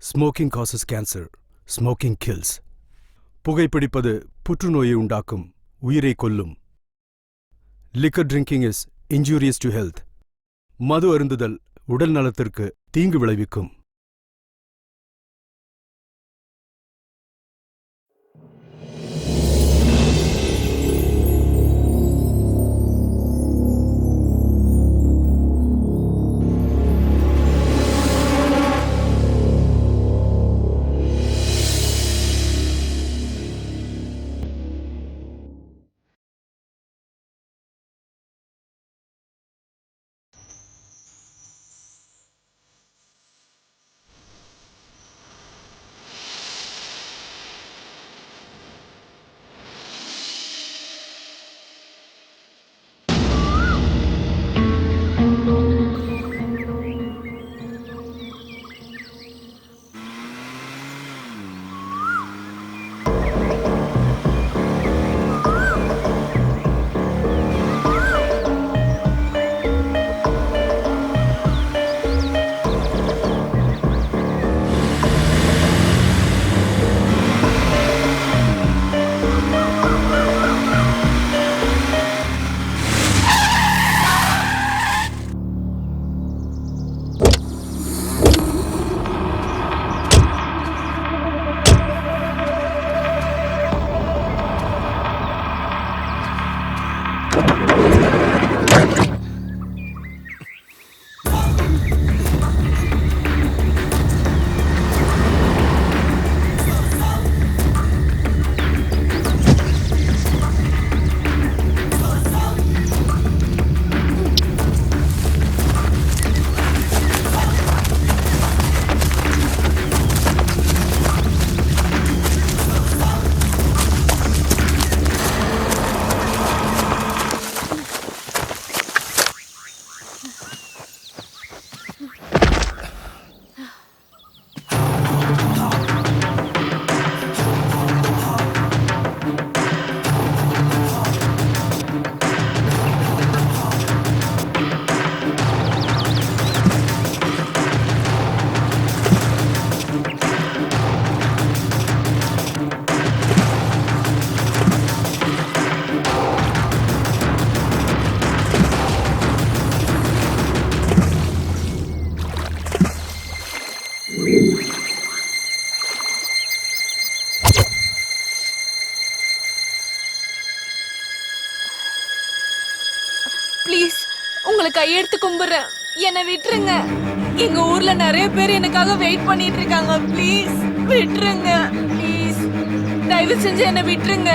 Smoking causes cancer. Smoking kills. புகைப்பிடிப்பது புற்றுநோயை உண்டாக்கும், உயிரை கொல்லும். Liquor drinking is injurious to health. மது அருந்துதல் உடல் நலத்திற்கு தீங்கு விளைவிக்கும். ப்ளீஸ், உங்களை கையெடுத்து கும்பிடுறேன், என்னை விட்டுருங்க. எங்க ஊர்ல நிறைய பேர் எனக்காக வெயிட் பண்ணிட்டு இருக்காங்க. ப்ளீஸ் விட்டுருங்க. ப்ளீஸ் தயவு செஞ்சு என்னை விட்டுருங்க.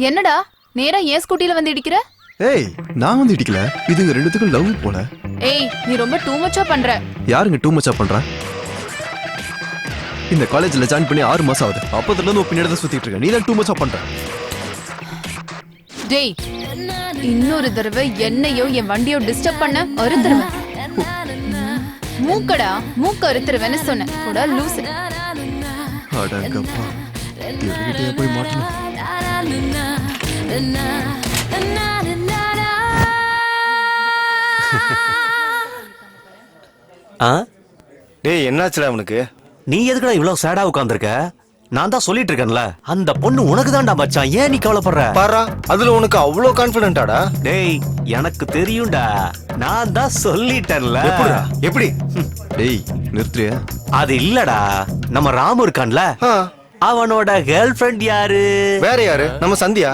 என்னடா நேரா ஏன் ஸ்கூட்டில வந்து இடிக்கிற? ஏய் நான் வந்து இடிக்கல, இதுங்க ரெண்டுத்துக்கும் லவ் போல. ஏய் நீ ரொம்ப டூ மச்சா பண்ற. யாருங்க டூ மச்சா பண்றா? இந்த காலேஜ்ல ஜாயின் பண்ணி 6 மாசம் ஆகுது. அப்பத்துல இருந்து பின்னாடி தான் சுத்திட்டு இருக்க. நீ தான் டூ மச்சா பண்ற. டேய் இன்னொரு தடவை என்னையோ என் வண்டியோ டிஸ்டர்ப் பண்ண அறுத்துருவேன். மூக்கடா மூக்க அறுத்துருவேன்னு சொன்னேன். கூட லூசு. அடங்கப்பா இவர்கிட்டயே போய் மாட்டணும். டேய் என்னாச்சுடா உனக்கு? நீ எதுக்குடா இவ்வளவு சேடா உட்கார்ந்திருக்க? நான் தான் சொல்லிட்டு இருக்கேன்ல, அந்த பொண்ணு உனக்கு தான்டா மச்சான். ஏன் நீ கவலைப்படுற? பாரா, அதுல உனக்கு அவ்வளோ கான்ஃபிடென்ட்டாடா? டேய் எனக்கு தெரியும்டா, நான் தான் சொல்லிட்டேன்ல. எப்படிடா? எப்படி? டேய் நிறுத்துறியா? அது இல்லடா, நம்ம ராமு இருக்கான்ல, ஆ, அவனோட கேர்ள் ஃப்ரெண்ட் யாரு? வேற யாரு? நம்ம சந்தியா.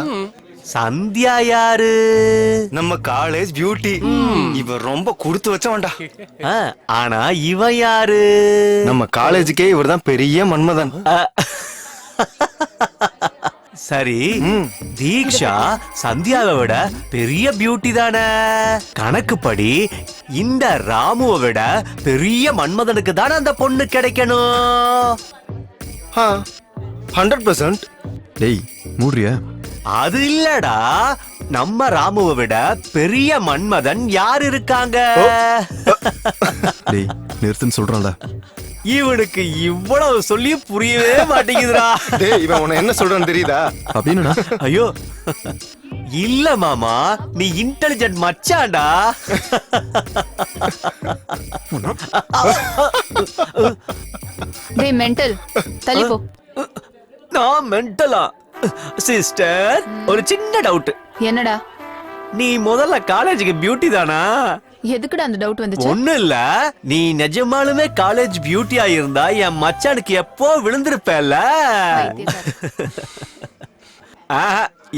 சந்தியா யாரு? நம்ம காலேஜ் பியூட்டி. இவ ரொம்ப கொடுத்து வச்சவன்டா. ஆ, ஆனா இவன் யாரு? நம்ம காலேஜுக்கே இவர்தான் பெரிய மன்மதன். சரி, தீக்ஷா சந்தியாவை விட பெரிய பியூட்டி தானே? கணக்குப்படி இந்த ராமுவை விட பெரிய மன்மதனுக்கு தானே அந்த பொண்ணு கிடைக்கணும். 100%. டேய் மூடுறியா? அது இல்லடா, நம்ம ராமுவை விட பெரிய மன்மதன் யார் இருக்காங்க? டேய் நிறுத்துன்னு சொல்றான்ல. இவனுக்கு இவ்வளவு சொல்லி புரியவே மாட்டேங்குதுடா. டேய் இவன் உன்னை என்ன சொல்றான்னு தெரியுதா? அப்படின்னா ஐயோ இல்ல மாமா, நீ இன்டெலிஜென்ட் மச்சான்டா. டேய் மெண்டல் தள்ளி போ. நான் மென்டலா? சிஸ்டர் ஒரு சின்ன டவுட். என்னடா? நீ முதல்ல காலேஜுக்கு பியூட்டி தானா? எதுக்குடா அந்த டவுட் வந்துச்சு? ஒண்ணு இல்ல, நீ நிஜமாலுமே காலேஜ் பியூட்டியா இருந்தா என் மச்சானுக்கு எப்போ விழுந்திருப்பேல்ல.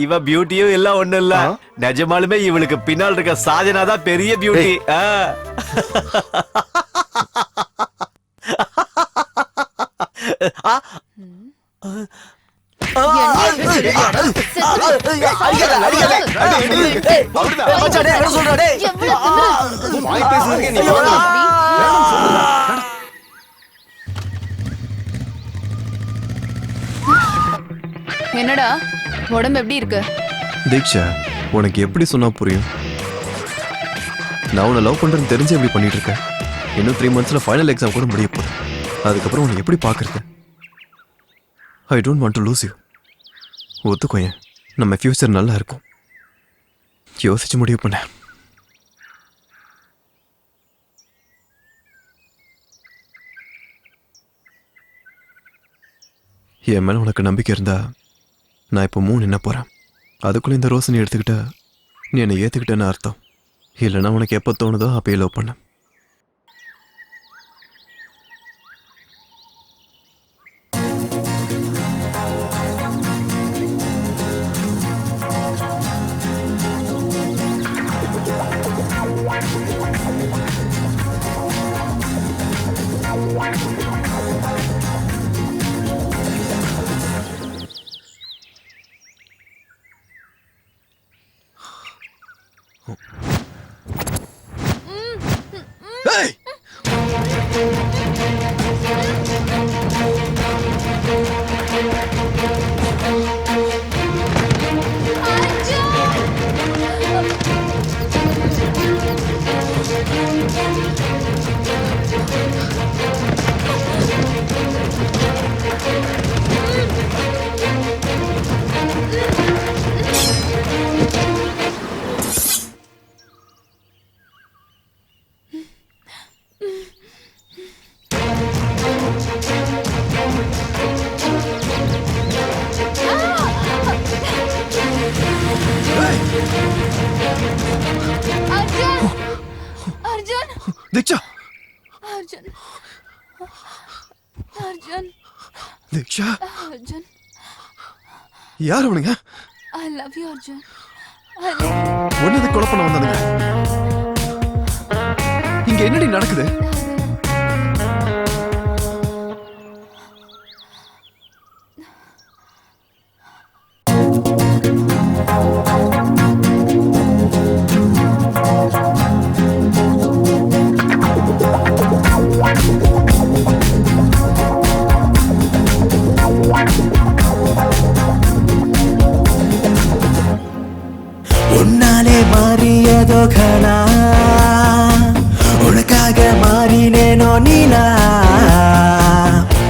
இவ பியூட்டியும் இல்ல ஒண்ணு இல்ல, நிஜமாலுமே இவளுக்கு பின்னால் இருக்க சாஜனா தான் பெரிய பியூட்டி. என்னடா உடம்பு எப்படி இருக்கு? தீக்ஷா உனக்கு எப்படி சொன்னா புரியும்? நான் உன்னை லவ் பண்றேன்னு தெரிஞ்சு எப்படி பண்ணிட்டு இருக்கேன். இன்னும் 3 monthsல ஃபைனல் எக்ஸாம் கூட முடிய போகுது. அதுக்கப்புறம் உன்னை எப்படி பாக்குறது? I don't want to lose you. ஒத்துக்கோயேன், நம்ம ஃபியூச்சர் நல்லா இருக்கும். யோசிச்சு முடிவு பண்ண. என் மேல உனக்கு நம்பிக்கை இருந்தா நான் இப்போ 3 என்ன போறேன். அதுக்குள்ள இந்த ரோஸ் நீ எடுத்துக்கிட்ட, நீ என்னை ஏத்துக்கிட்டேன்னு அர்த்தம். இல்லைன்னா உனக்கு எப்போ தோணுதோ அப்பயே லவ் பண்ண. அர்ஜுன் அர்ஜுன் தீக்ஷா அர்ஜுன் அர்ஜுன் தீக்ஷா அர்ஜுன் யார் அவனுங்க? ஐ லவ் யூ அர்ஜுன் ஒன்னது கொலை பண்ண வந்தானுங்க. இங்க என்னடி நடக்குது? உன்னாலே மாறியதோ கனா உனக்காக மாறினேனோ நீலா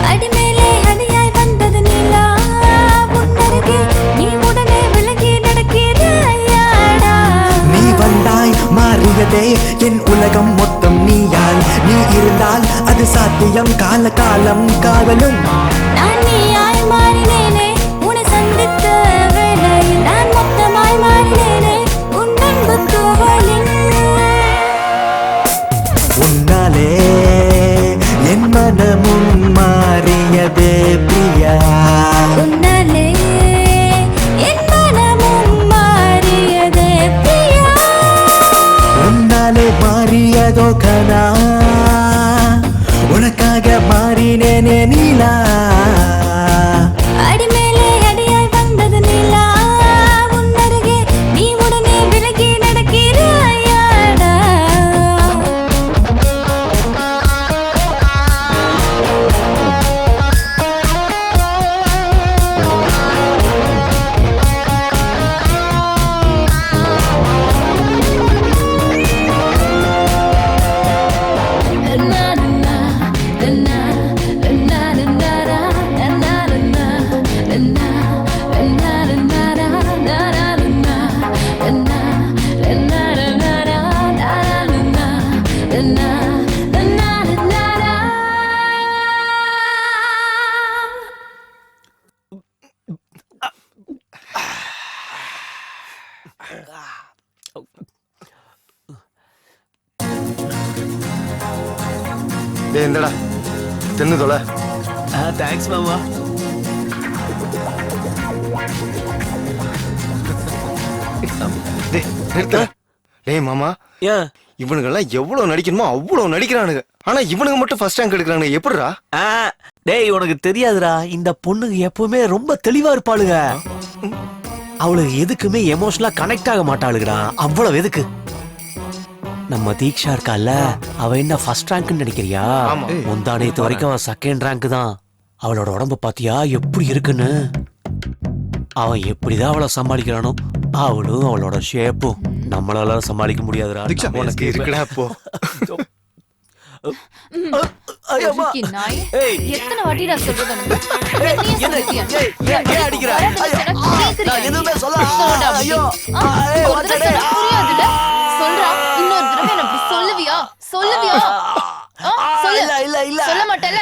அடிமேலே அடியாய் வந்தது நீலா உன்னருகே நீ உடனே விலகி நடக்கிறாயாடா நீ வந்தாய் மாறியதே என் உலகம் மொத்தம் நீயாய் நீ இருந்தால் அது சாத்தியம் கால காலம் காதலும் நான் நீயாய் மாறினேனே உன்னை சந்தித்த வேளையில் நான் மொத்தமாய் மாறினேனே உன் அன்பு தோவலில் உன்னாலே என் மனமும் மாறியதே பிரியா உன்னாலே என் மனமும் மாறியதே பிரியா உன்னாலே மாறியதோ கனா உனக்காக மாறினேனே நீலா அடிமேலே அடியாய் வந்தது நீலா உன்னருகே நீ உடனே விலகி நடக்கிறாயாடா டேய் இந்தடா தின்னு தொலை. தேங்க்ஸ் மாமா. டேய் நிறுத்து. டேய் மாமா, ஏன் இவனுங்கெல்லாம் எவ்வளவு நடிக்கணுமோ அவ்வளவு நடிக்கிறானுங்க. ஆனா இவனுங்க மட்டும் ஃபர்ஸ்ட் ரேங்க் எடுக்கிறானுங்க. எப்படிடா? டேய் உனக்கு தெரியாதுடா, இந்த பொண்ணுங்க எப்பவுமே ரொம்ப தெளிவா இருப்பாளுங்க. அவளுக்கு எதுக்குமே எமோஷனலா கனெக்ட் ஆக மாட்டாளுங்கடா. அவ்வளவு எதுக்கு? நம்ம தீக்ஷா இருக்கால, அவ என்ன ஃபர்ஸ்ட் ரேங்க்னு நினைக்கிறியா? ஆமா. முந்தானேத்து வரைக்கும் அவ செகண்ட் ரேங்க் தான். அவளோட உடம்ப பாத்தியா எப்படி இருக்குன்னு? அவன் எப்படிதான் அவளை சமாளிக்கிறானோ, அவளும் அவளோட ஷேப்பும் நம்மளால சமாளிக்க முடியாதுடா. தீக்ஷா, உனக்கு இருக்குடா போ. பொறுக்கி நாய். எத்தனை வாட்டிடா சொல்றது உனக்கு? என்னைய சொல்றியா? ஏன் அடிக்கிற? கேக்குறியா நீ? எதுவுமே சொல்ல. சொல்லடா அப்படி. ஐயோ. ஒரு தடவை சொன்னா புரியாதுல்ல? சொல்றா, இன்னொரு தடவை என்ன அப்படி சொல்லுவியா? சொல்லுவியா? சொல்லு. இல்ல. சொல்ல மாட்டேல?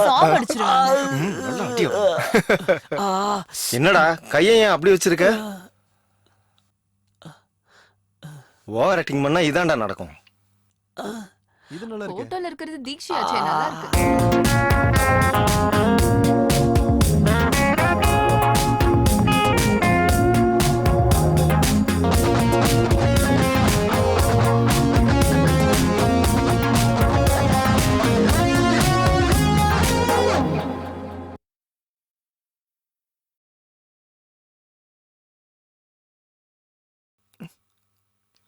சாவடிச்சிருவாங்க. நல்லா அடியா. என்னடா கையை ஏன் அப்படி வச்சிருக்க? ஓவர் ஆக்டிங் பண்ணா இதான்டா நடக்கும். இது நல்லா இருக்கு. போட்டோல இருக்கிறது தீக்ஷியாச்சே, நல்லா இருக்கு.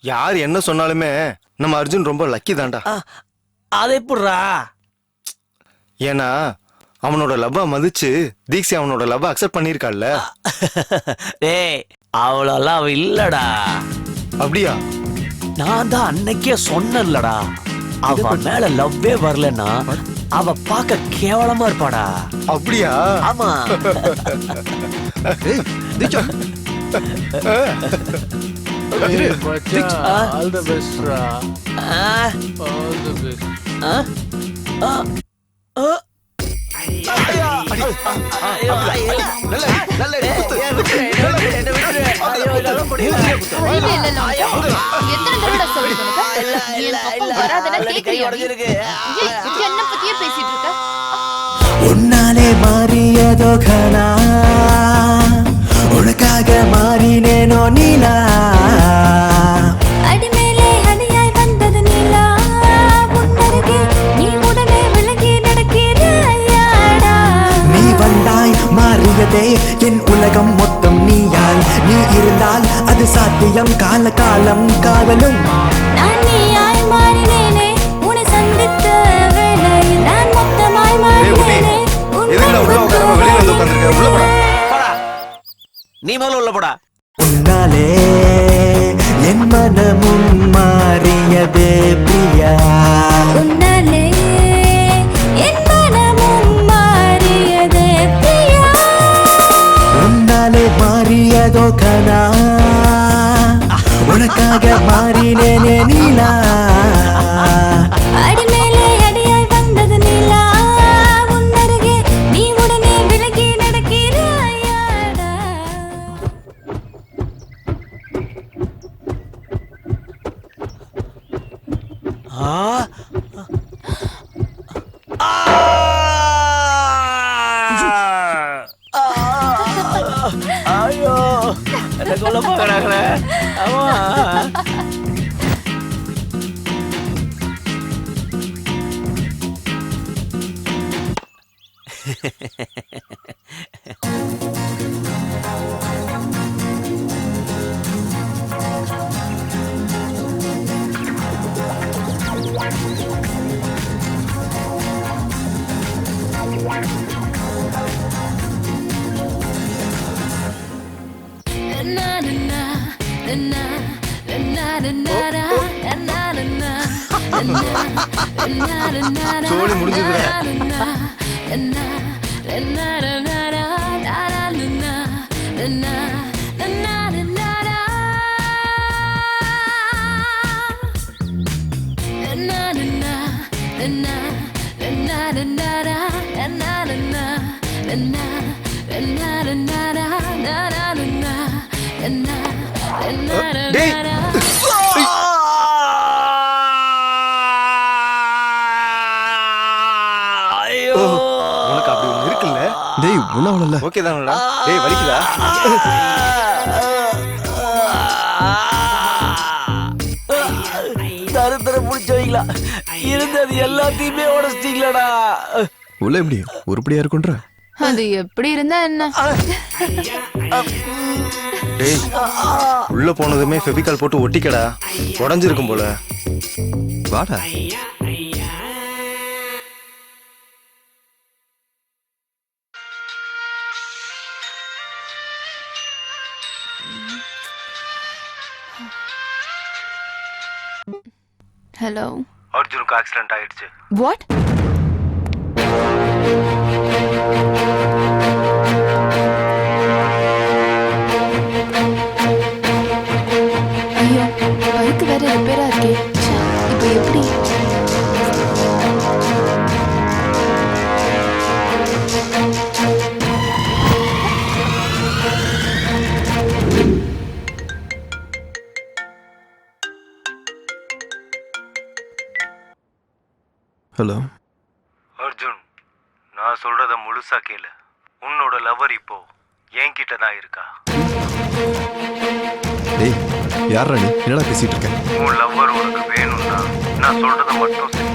யார் என்ன சொன்னாலுமே நம்ம அர்ஜுன் ரொம்ப லக்கி தான்டா. அது எப்படிடா? ஏன்னா அவனோட லவ்வ மதிச்சு தீக்ஷி அவனோட லவ்வ அக்செப்ட் பண்ணிருக்காள்ல. டேய் அவ்வளோலாம் அவ இல்லடா. அப்படியா? நான் தான் அன்னைக்கே சொன்னேன்லடா, அவ மேல லவ்வே வரலன்னா அவ பார்க்க கேவலமா இருப்பாடா. அப்படியா? ஆமா. ஏய் தீக்ஷா, All the best, Ra. Ah, All the best. ஆ, ஆ, ஆ. ஐயோ, நல்ல குத்து. என்ன விட்டுரு. ஐயோ, இதெல்லாம் முடியல. அறிவே இல்லைல்ல உனக்கு? எத்தனை தடவை சொல்லிட்டு உனக்கு? என் பக்கம் வராதன கேக்குறியா நீ? என்ன பத்தியே பேசிட்டு இருக்க? உன்னாலே மாறியதோ கனா உனக்காக மாறினேனோ நீலா அடிமேலே அடியாய் வந்தது நிலா உன்னருகே நீ உடனே விலகி நடக்கிறாயாடா நீ வந்தாய் மாறியதே என் உலகம் மொத்தம் நீயாய் நீ இருந்தால் அது சாத்தியம் கால காலம் காதலும் நான் நீயாய் மாறினேனே உன்னை சந்தித்த வேளையில் நான் மொத்தமாய் மாறினேனே எதுக்குடா உள்ள உட்காராம வெளியில வந்து உட்கார்ந்திருக்க? உள்ள போடா. போடா. நீ முதல்ல உள்ள போடா. உன்னாலே என் மனமும் மாறியதே பிரியா உன்னாலே என் மனமும் மாறியதே பிரியா உன்னாலே மாறியதோ கனா உனக்காக மாறினேனே நீலா அடிமேலே அடியாய் வந்தது நிலா உன்னருகே நீ உடனே விலகி நடக்கிறாயாடா ஆ. ஆ. ஐயோ என்ன கொல்ல போகிறாங்களே. ஆமா. சோலி முடிஞ்சதுடா. டேய். ஐயோ உனக்கு அப்படி ஒண்ணு இருக்குல்ல? டேய் ஒன்றாவல ஓகே தானடா? டேய் வலிக்குதா? தருத்தர பிடிச்சவங்களா இருந்தது எல்லாத்தையுமே உடச்சிட்டீங்களாடா. உள்ள எப்படி உருப்படியா இருக்குன்ற அது எப்படி இருந்தா என்ன? டேய் உள்ள போனதுமே ஃபெவிகால் போட்டு ஒட்டிக்கடா. உடைஞ்சிருக்கும் போல. வாடா. ஹலோ. அர்ஜுனுக்கு ஆக்சிடென்ட் ஆயிடுச்சு. வாட்? ஐயோ பைக் வேற ரிப்பேரா இருக்கே. ச்சே, இப்போ எப்படி? ஹலோ. அர்ஜுன் நான் சொல்றத முழுசா கேளு. உன்னோட லவர் இப்போ என்கிட்ட தான் இருக்கா. டேய் யாரா நீ என்னடா பேசிட்டு இருக்க? உன் லவ்வர் உனக்கு வேணும்னா நான் சொல்றத மட்டும் செய்.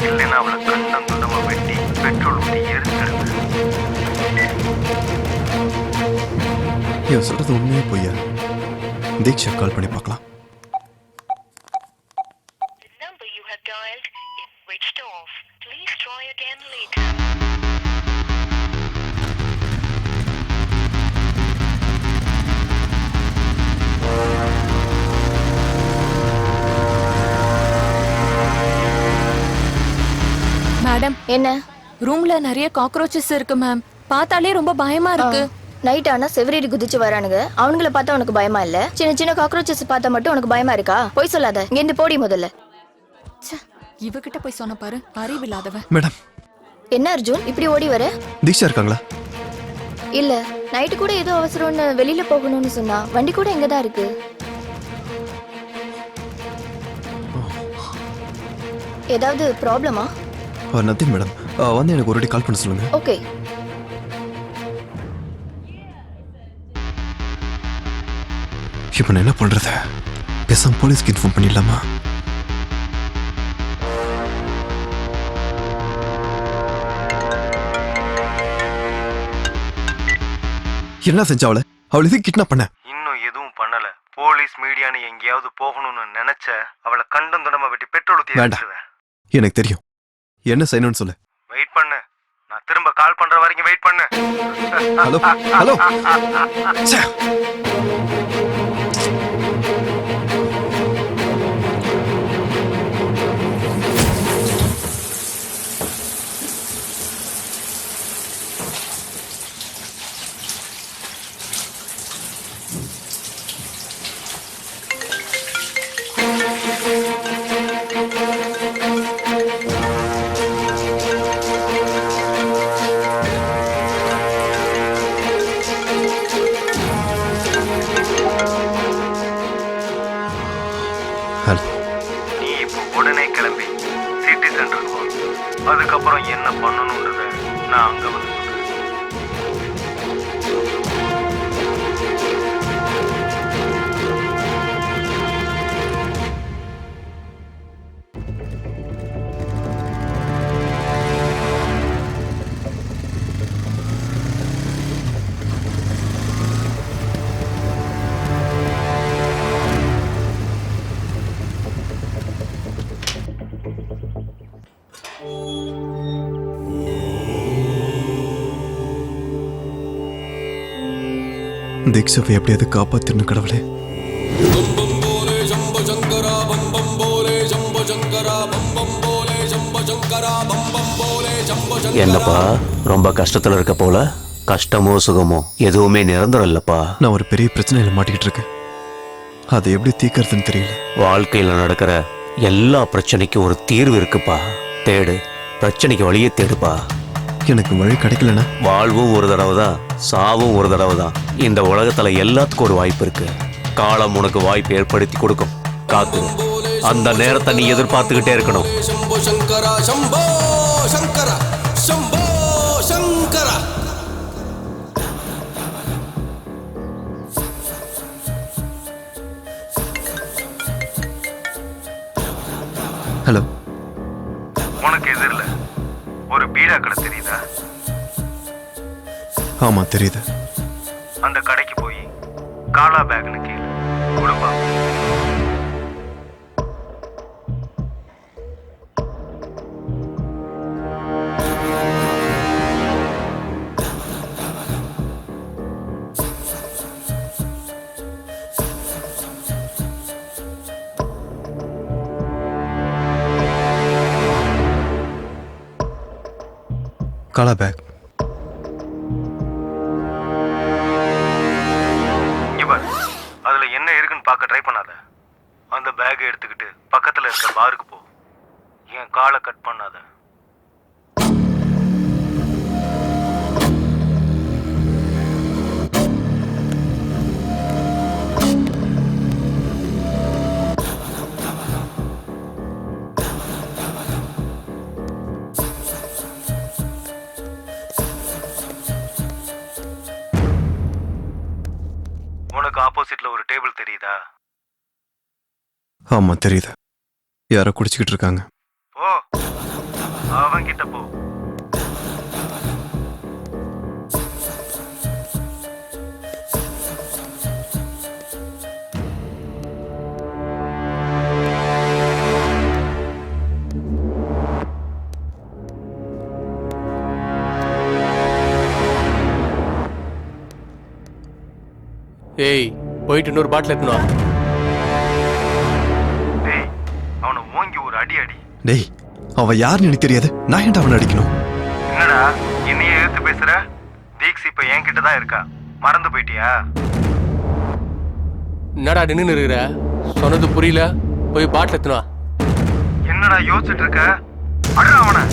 இல்லைன்னா அவளை கண்டம் துண்டமா வெட்டி பெட்ரோல் ஊற்றி எரிச்சிடுவேன். இவன் சொல்றது உண்மையே பொய்யா? தீக்ஷா கால் பண்ணி பார்க்கலாம். மேடம் என்ன? ரூம்ல நிறைய காக்ரோச்சஸ் இருக்கு மேம். பார்த்தாலே ரொம்ப பயமா இருக்கு. நைட் ஆனா செவரேறி குதிச்சு வரானுங்க. அவனுங்கள பார்த்தா உனக்கு பயமா இல்ல? சின்ன சின்ன காக்ரோச்சஸ் பார்த்தா மட்டும் உனக்கு பயமா இருக்கா? போய் சொல்லாத. இங்க இருந்து போடி முதல்ல. இவகிட்ட போய் சொன்ன பாரு, அறிவில்லாதவ. மேடம். என்ன அர்ஜுன் இப்படி ஓடி வர? தீக்ஷா இருக்காங்களா? இல்ல, நைட்டு கூட ஏதோ அவசரம்னு வெளியில போகணும்னு சொன்னா. வண்டி கூட எங்கதான் இருக்கு? ஏதாவது ப்ராப்ளமா? Nothing madam. வந்து எனக்கு ஒரு வாட்டி கால் பண்ண சொல்லுங்க. ஓகே. இப்போ நான் என்ன பண்றது? பேசாம போலீஸ்க்கு இன்ஃபார்ம் பண்ணிடலாமா? என்ன செஞ்ச அவளை? அவள் எதுக்கு கிட்னாப் பண்ண? இன்னும் எதுவும் பண்ணல. போலீஸ் மீடியான்னு எங்கேயாவது போகணும்னு நினைச்ச அவளை கண்டம் துண்டமா வெட்டி பெட்ரோல் ஊத்தி வேண்டாம். எரிச்சிருவேன். எனக்கு தெரியும் என்ன செய்யணும்னு சொல்லு. வெயிட் பண்ணு. நான் திரும்ப கால் பண்ற வரைக்கும் வெயிட் பண்ணு. Hello hello. ச்சே. ஹலோ. நீ இப்போ உடனே கிளம்பி சிட்டி சென்டருக்கு வா. அதுக்கப்புறம் என்ன பண்ணணுன்றத நான் அங்க வந்து சொல்றேன். தீக்ஷாவை எப்படியாவது காப்பாத்திருந்த கடவுளே. என்னப்பா ரொம்ப கஷ்டத்துல இருக்க போல? கஷ்டமோ சுகமோ எதுவுமே நிரந்தரம் இல்லப்பா. நான் ஒரு பெரிய பிரச்சனையில மாட்டிக்கிட்டு இருக்கேன். அதை எப்படி தீர்க்கறதுன்னு தெரியல. வாழ்க்கையில நடக்கிற எல்லா பிரச்சனைக்கும் ஒரு தீர்வு இருக்குப்பா. தேடு, பிரச்சனைக்கு வழியே தேடுப்பா. எனக்கு வழி கிடைக்கலனா? வாழ்வும் ஒரு தடவை தான், சாவும் ஒரு தடவை தான். இந்த உலகத்துல எல்லாத்துக்கும் ஒரு வாய்ப்பு இருக்கு. காலம் உனக்கு வாய்ப்பு ஏற்படுத்தி கொடுக்கும். காத்து, அந்த நேரத்தை நீ எதிர்பார்த்துக்கிட்டே இருக்கணும். शंभो शंकरा शंभो शंकरा शंभो शंकरा. ஹலோ. உனக்கு எதிரில் ஒரு பீடா கடை தெரியுதா? ஆமா தெரியுது. அந்த கடைக்கு போய் காலா பேக்னு கேளு, கொடுப்பா. காலா பேக். அதுல என்ன இருக்குன்னு பார்க்க ட்ரை பண்ணாத. அந்த பேக்கை எடுத்துக்கிட்டு பக்கத்துல இருக்க பாருக்கு போ. என் காலை கட் பண்ணாத. உனக்கு ஆப்போசிட்ல ஒரு டேபிள் தெரியுதா? ஆமா தெரியுது. யாரோ குடிச்சுக்கிட்டு இருக்காங்க. போ, அவன் கிட்ட போ. ஏய், போயிட்டு இன்னொரு பாட்டில் எடுத்துனா. டேய், அவனை ஓங்கி ஒரு அடி அடி. டேய், அவன் யாருன்னு எனக்கு தெரியாது. நான் ஏன்டா அவனை அடிக்கணும்? என்னடா என்னைய எடுத்து பேசுற? தீக்ஸ் இப்ப என்கிட்ட தான் இருக்கா, மறந்து போயிட்டியா? என்னடா நின்று இருக்கிற? சொன்னது புரியல. போய் பாட்டில் எடுத்துனா. என்னடா யோசிச்சுட்டு இருக்க? அடடா அவனை.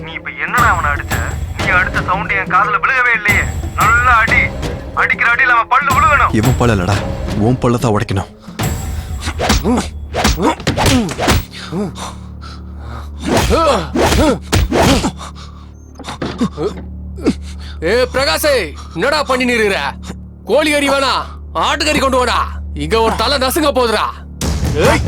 நீ இப்ப என்னடா அவனை அடிச்ச? நீ அடிச்ச சவுண்ட் என் காதுல விழுகவே இல்லையே. நல்லா அடி. அடிக்கிற அடியில் அவன் பல்லு விழுகணும். இவன் பல்ல இல்லடா, உன் பல்லதான் உடைக்கணும். ஏ பிரகாஷே, என்னடா பண்ணி நிறுற? கோழி கறி வேணா, ஆட்டுக்கறி கொண்டு வாடா. இங்க ஒரு தலை நசுங்க போகுதுடா. ஏய்.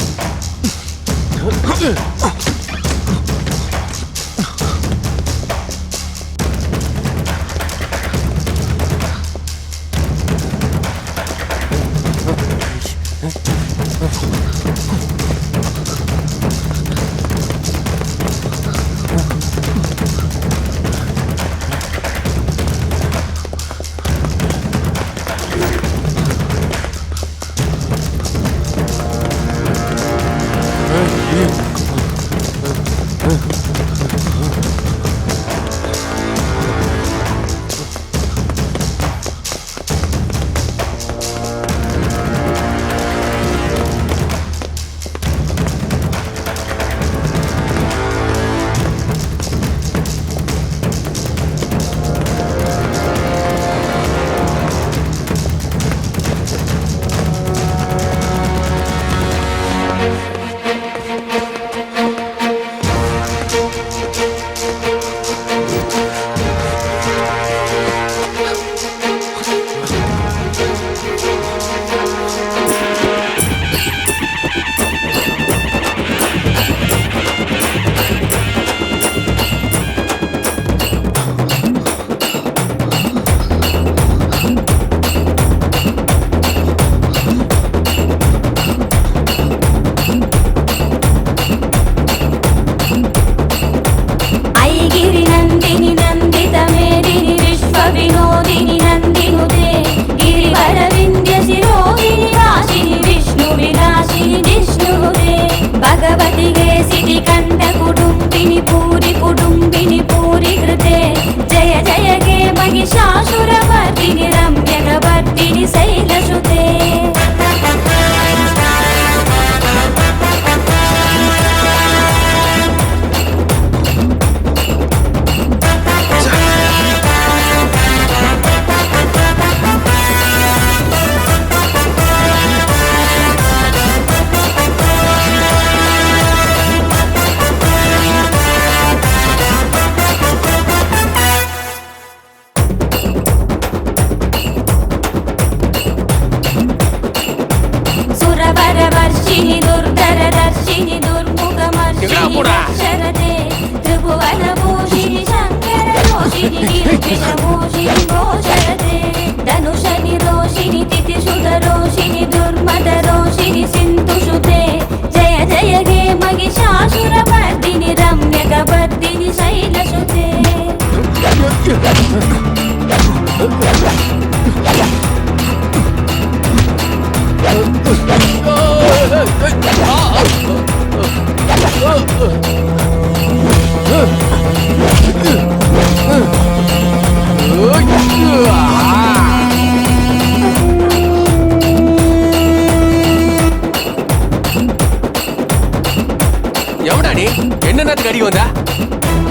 எவடா நீ? என்ன நேரத்துக்கு அடி வந்தா?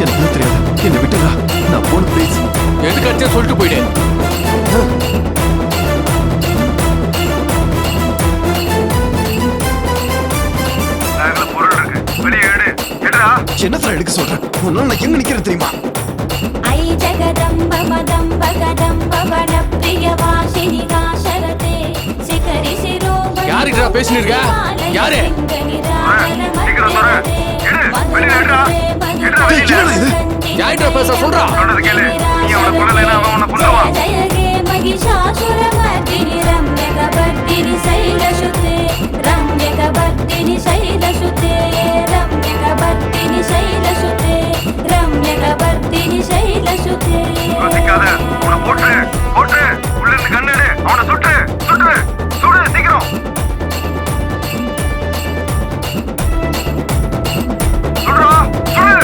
எனக்கு தெரியாது, என்ன விட்டுடா. நான் போன ப்ளீஸ். எதுக்கு அடிச்சா சொல்லிட்டு போயிடு. பொருள் இருக்கு, வெளியே எடு. எடுடா. என்னத்துல எடுக்க சொல்றேன்? உன்னால நான் எங்க நிக்கிறேன் தெரியுமா? ஐ ஜகதம்ப மதம்ப கதம்ப வட பிரிய வாசினி காசரதே சிகரி சிரோமணி. யாருடா பேசிட்டு இருக்க? யாரு? சீக்கிரம் வர. எடு, வெளியே எடுடா. எடுடா வெளியே. யாருடா பேச சொல்றா? சொல்றது கேளு. நீ அவனை கொல்லலைன்னா அவன் உன்னை கொல்லுவான். ஜயகே மகிஷாசுரமர்தினி ரம்யகபர்தினி சைலசுதே ரம்யகபர்தினி சைலசுதே ரம்யகபர்தினி சைலசுதே ரம்யகபர்தினி சைலசுதே. யோசிக்காத, அவனை போட்டுரு, போட்டுரு. உள்ள இருந்து கண்ணு எடு. அவனை சுட்டு, சுட்டு, சுடு சீக்கிரம். சுடுறா, சுடு.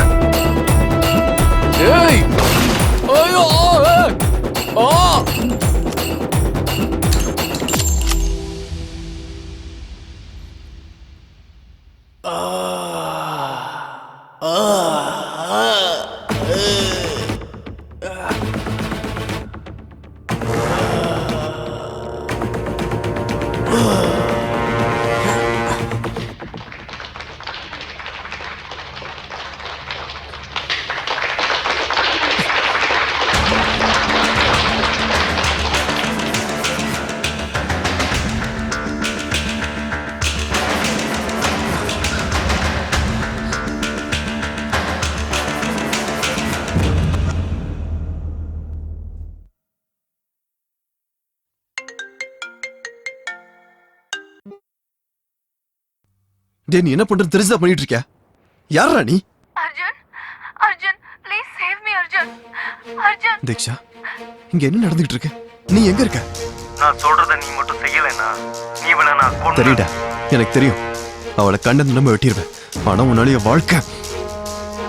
ஏய்! ஐயோ! ஆ! டேய் நீ என்ன பண்றது தெரிஞ்சதா பண்ணிட்டு இருக்கியா? யாரா நீ? Arjun Arjun please save me Arjun Arjun. Diksha இங்க என்ன நடந்துகிட்டு இருக்கு? நீ எங்க இருக்க? நான் சொல்றத நீ மட்டும் செய்யலைன்னா நீ வேணா நான் கொன்னு தெரியுடா, எனக்கு தெரியும். அவளை கண்ட நம்ம வெட்டிடுவேன். ஆனா உன்னால என் வாழ்க்கை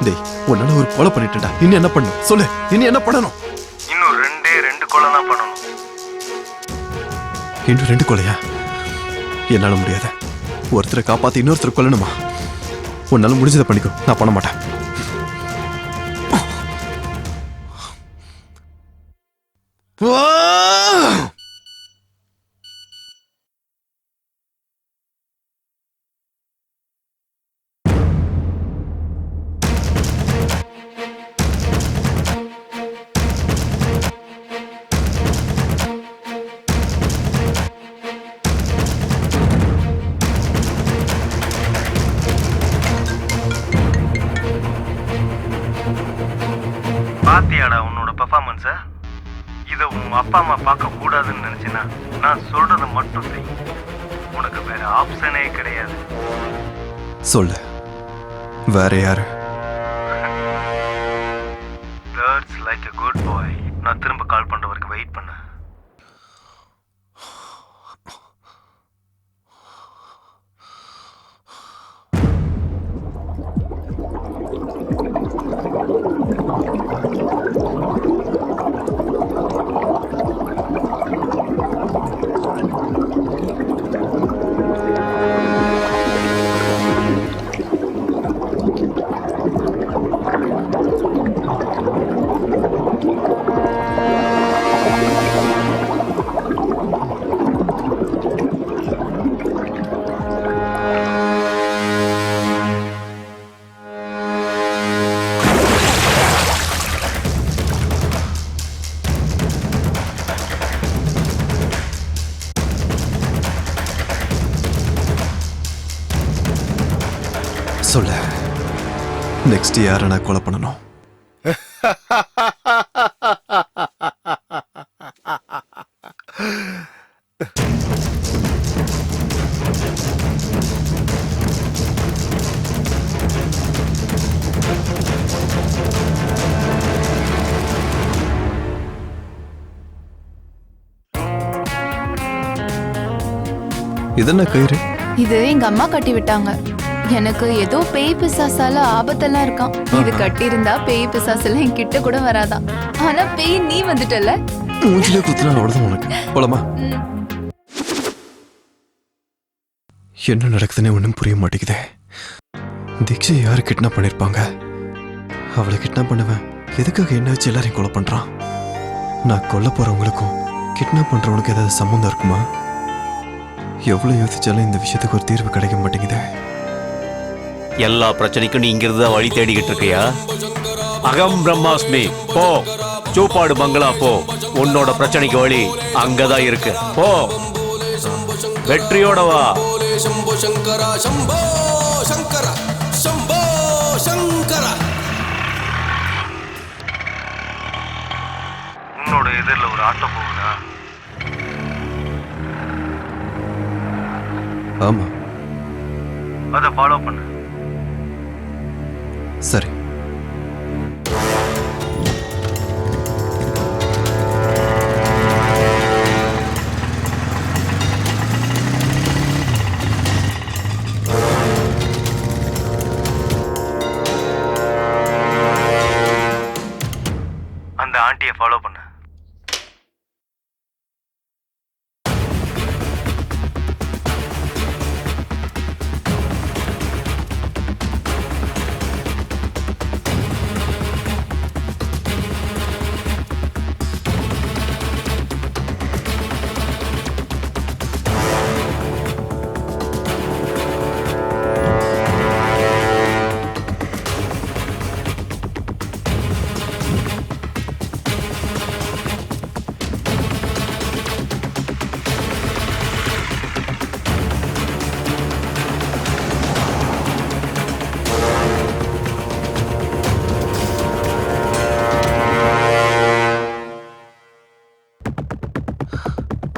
டேய் உன்னால ஒரு கொலை பண்ணிட்டேன்டா. இன்னும் என்ன பண்ணணும் சொல்லு, இன்னும் என்ன பண்ணணும்? இன்னும் ரெண்டு கொலை தான் பண்ணணும். இன்னும் 2 கொலையா? என்னால முடியாத. ஒருத்தரை காப்பாத்தி இன்னொருத்தரை கொல்லணுமா? உன்னால முடிஞ்சதை பண்ணிக்கோ, நான் பண்ண மாட்டேன். பாத்தியாடா உன்னோட பெர்ஃபார்மன்ஸ? இதை உன் அப்பா அம்மா பார்க்க கூடாதுன்னு நினைச்சினா நான் சொல்றத மட்டும் செய். உனக்கு வேற ஆப்ஷனே கிடையாது. சொல்லு, வேற யாரு? That's like a good boy. நான் திரும்ப கால் பண்ற வரைக்கும் வெயிட் பண்ணு. சொல்லு, நெக்ஸ்ட் யாரை நான் கொலை பண்ணணும்? இதென்ன கயிறு? இது எங்க அம்மா கட்டி விட்டாங்க. எனக்கு ஏதோ பேய் பிசாசால ஆபத்தெல்லாம் இருக்கான். இது கட்டி இருந்தா பேய் பிசாசெல்லாம் என் கிட்ட கூட வராதான். ஆனா பேய் நீ வந்துட்டல. மூஞ்சிலே குத்துனா அவ்வளவுதான் உனக்கு. போலாமா? என்ன நடக்குதுன்னு ஒன்றும் புரிய மாட்டேங்குதே. தீக்ஷா யாரு கிட்னாப் பண்ணிருப்பாங்க? அவளை கிட்னாப் பண்ணவன் எதுக்காக என்ன வச்சு எல்லாரையும் கொலை பண்றான்? நான் கொல்ல போறவங்களுக்கும் கிட்னாப் பண்றவனுக்கு ஏதாவது சம்மந்தம் இருக்குமா? எவ்வளவு யோசிச்சாலும் இந்த விஷயத்துக்கு ஒரு தீர்வு கிடைக்க மாட்டேங்குதே. எல்லா பிரச்சனைக்கும் நீ இங்கிருந்து தான் வழி தேடிக்கிட்டு இருக்கியா? அகம் பிரம்மாஸ்மி, போ சூப்பாடு பங்களா போ. உன்னோட பிரச்சனைக்கு வழி அங்கதான் இருக்கு. போ, வெற்றியோட வா. शंभो शंकरा शंभो शंकरा शंभो शंकरा. உன்னோட எதிரில் ஒரு ஆட்டோ போகுதா? ஆமா, அதை ஃபாலோ பண்ணு. சரி. அந்த ஆண்டியை ஃபாலோ பண்ணு.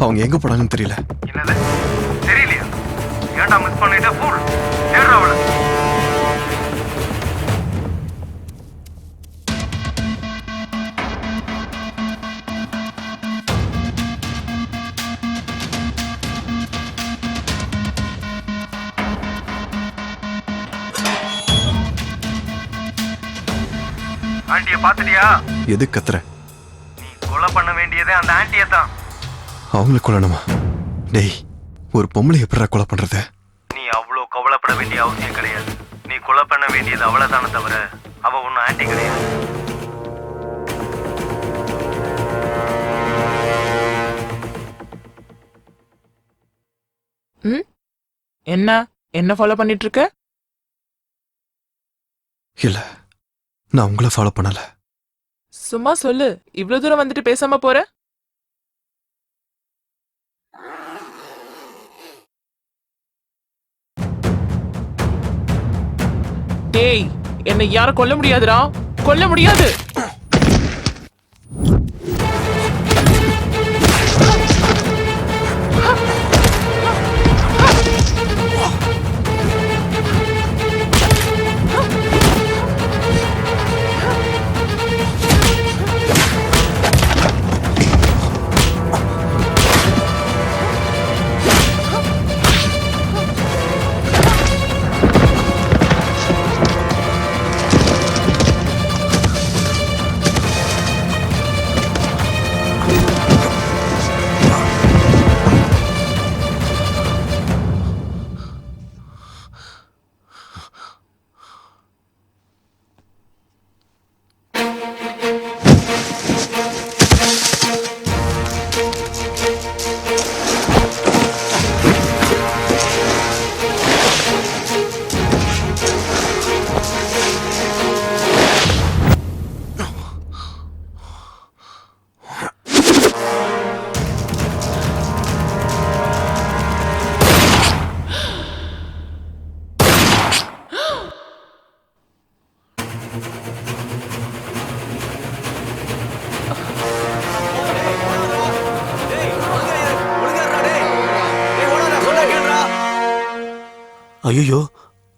அவங்க எங்க போனாங்கன்னு தெரியல. என்னது தெரியலையா? ஏன்டா மிஸ் பண்ணிட்ட? ஃபூல் தேடுற ஆண்டிய பாத்துட்டியா? எது கத்துற? நீ கொலை பண்ண வேண்டியதே அந்த ஆண்டியை தான். அவங்கள கொல்லணுமா? டேய், ஒரு பொம்பளை எப்படிடா கொலை பண்றது? நீ அவ்வளோ கவலைப்பட வேண்டிய அவசியம் கிடையாது. நீ கொலை பண்ண வேண்டியது அவளைதானே தவிர அவ ஒன்னும் ஆண்டி கிடையாது. ம் என்ன ஃபாலோ பண்ணிட்டு இருக்க? இல்ல, நான் உங்களை ஃபாலோ பண்ணல. சும்மா சொல்லு, இவ்வளவு தூரம் வந்துட்டு பேசாம போற? டேய், என்னை யாரும் கொல்ல முடியாதுடா, கொல்ல முடியாது. ஐயோ,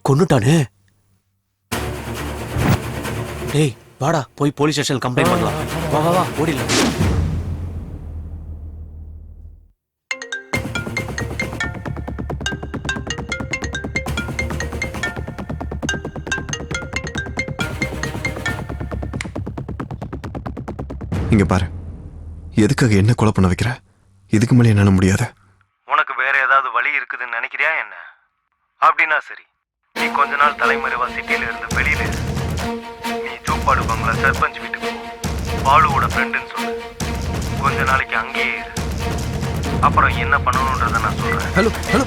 கொன்னுட்டானே. டேய் வாடா, போய் போலீஸ் ஸ்டேஷன் கம்ப்ளைண்ட் பண்ணலாம். வா வா வா, ஓடிடலாம். இங்க பாரு, எதுக்காக என்ன கொலை பண்ண வைக்கிற? இதுக்கு மேலே என்னால முடியாது. உனக்கு வேற ஏதாவது வழி இருக்குதுன்னு நினைக்கிறியா என்ன? அப்படின்னா சரி, நீ கொஞ்ச நாள் தலைமறைவா சிட்டியில இருந்து வெளியில இரு. நீ சோப்பாடு பங்களா சர்பஞ்ச் வீட்டுக்கு போ. பாலுவோட ஃப்ரெண்டுன்னு சொல்லு. கொஞ்ச நாளைக்கு அங்கேயே இரு. அப்புறம் என்ன பண்ணணுன்றத நான் சொல்றேன். ஹலோ ஹலோ,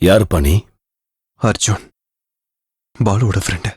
யார் பணி? அர்ஜுன் பாலுவோட ஃப்ரெண்டு.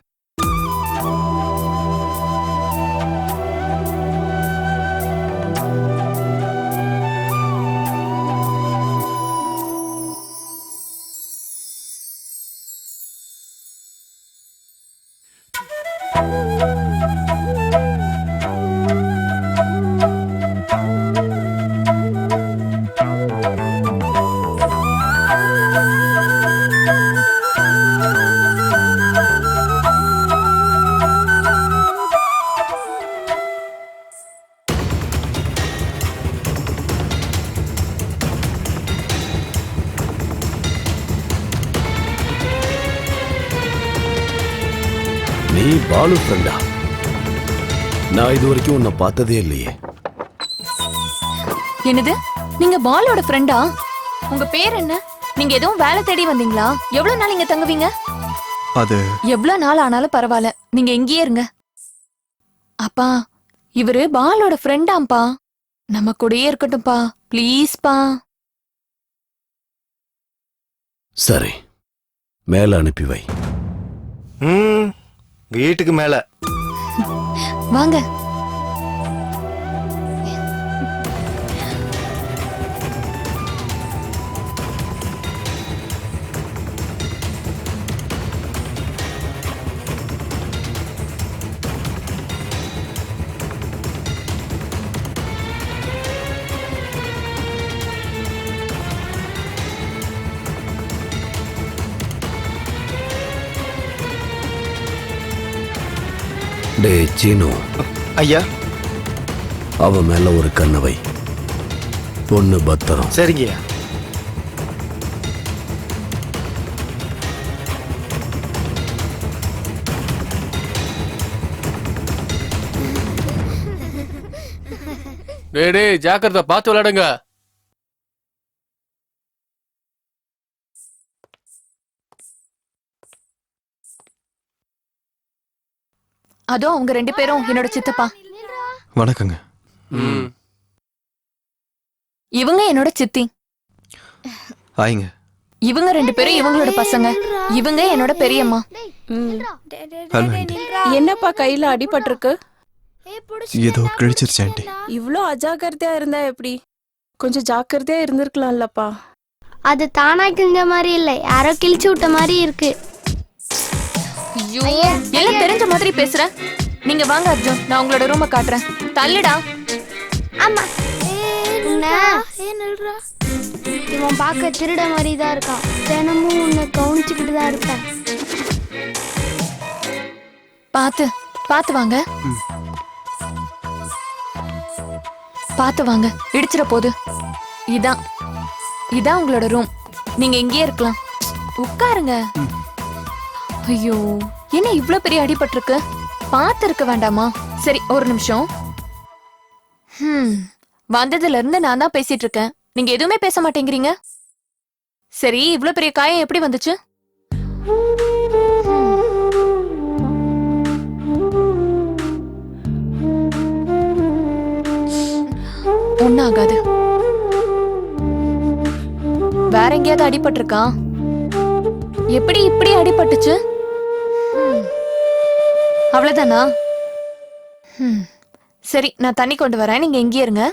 நீ பாலு ஃப்ரெண்டா? நான் இது வரைக்கும் உன்னை பார்த்ததே இல்லையே. என்னது, நீங்க பாலோட ஃப்ரெண்டா? உங்க பேர் என்ன? நீங்க எதுவும் வேலை தேடி வந்தீங்களா? எவ்வளவு நாள் இங்க தங்குவீங்க? அது எவ்வளவு நாள் ஆனாலும் பரவாயில்ல, நீங்க இங்கேயே இருங்க. அப்பா, இவரு பாலோட ஃப்ரெண்டாம்பா, நம்ம கூடயே இருக்கட்டும்பா, ப்ளீஸ்பா. சரி, மேல அனுப்பி வை. வீட்டுக்கு மேல வாங்க. டே சீனு, ஐயா. அவ மேல ஒரு கண்ணை வை. பொண்ணு பத்திரம். சரிங்கய்யா. டேய் ஜாக்கிரதை, பார்த்து விளையாடுங்க. அதோ அவங்க 2 பேரும் என்னோட சித்தப்பா. வணக்கங்க. இவங்க என்னோட சித்தி. ஆயிங்க. இவங்க 2 பேரும் இவங்களோட பசங்க. இவங்க என்னோட பெரியம்மா. என்னப்பா கையில அடிபட்டிருக்கு? ஏதோ கிழிச்சிருச்சு ஆண்டி. இவ்ளோ அஜாக்கிரதையா இருந்தா எப்படி? கொஞ்சம் ஜாக்கிரதையா இருந்திருக்கலாம்லப்பா. அது தானா கிழிஞ்ச மாதிரி இல்ல, யாரோ கிழிச்சு விட்ட மாதிரி இருக்கு. ஐயோ, எல்லாம் தெரிஞ்ச மாதிரி பேசுற. நீங்க வாங்க அர்ஜுன், நான் உங்களோட ரூமை காட்டுறேன். தள்ளுடா. ஆமா, இவன் பார்க்க திருட மாதிரி தான் இருக்கான். தினமும் உன்னை கவனிச்சுக்கிட்டு தான் இருப்பேன். பாத்து பாத்து வாங்க, பாத்து வாங்க, இடிச்சிட போது. இதான் இதான் உங்களோட ரூம். நீங்க இங்கேயே இருக்கலாம். உட்காருங்க. ஐயோ, என்ன இவ்ளோ பெரிய அடிபட்டிருக்கு? பாத்து இருக்க வேண்டாமா? சரி, ஒரு நிமிஷம். வந்ததுல இருந்து நான் தான் பேசிட்டு இருக்கேன், நீங்க எதுவுமே பேச மாட்டேங்கிறீங்க. சரி, இவ்ளோ பெரிய காயம் எப்படி வந்துச்சு? ஒன்னும் ஆகாது. வேற எங்கேயாவது அடிபட்டிருக்கா? எப்படி இப்படி அடிபட்டுச்சு? அவ்வளவுதானா? சரி, நான் தண்ணி கொண்டு வரேன், நீங்க எங்கே இருங்க.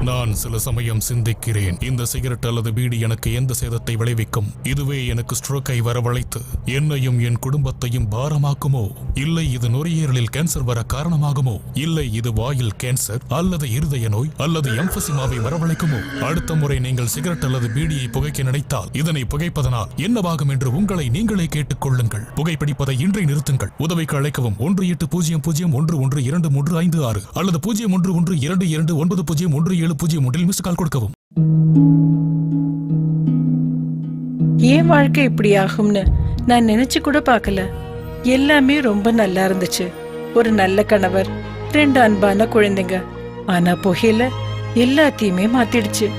நான் சில சமயம் சிந்திக்கிறேன், இந்த சிகரெட் அல்லது பீடி எனக்கு எந்த சேதத்தை விளைவிக்கும்? இதுவே எனக்கு ஸ்ட்ரோக்கை வரவழைத்து என்னையும் என் குடும்பத்தையும் பாரமாக்குமோ? இல்லை இது நுரையீரலில் கேன்சர் வர காரணமாகுமோ? இல்லை இது வாயில் கேன்சர் அல்லது இருதய நோய் அல்லது எம்பசிமாவை வரவழைக்குமோ? அடுத்த முறை நீங்கள் சிகரெட் அல்லது பீடியை புகைக்க நினைத்தால் இதனை புகைப்பதனால் என்னவாகும் என்று உங்களை நீங்களே கேட்டுக்கொள்ளுங்கள். புகைப்பிடிப்பதை இன்றை நிறுத்துங்கள். உதவிக்கு அழைக்கவும் 1800112356 அல்லது 0112290107 மிஸ் கால் கொடுக்கவும். ஏன் வாழ்க்கை இப்படி ஆகும்னு நான் நினைச்சு கூட பார்க்கல. எல்லாமே ரொம்ப நல்லா இருந்துச்சு. ஒரு நல்ல கணவர், 2 அன்பான குழந்தைங்க. ஆனா புகையில எல்லாத்தையுமே மாத்திடுச்சு.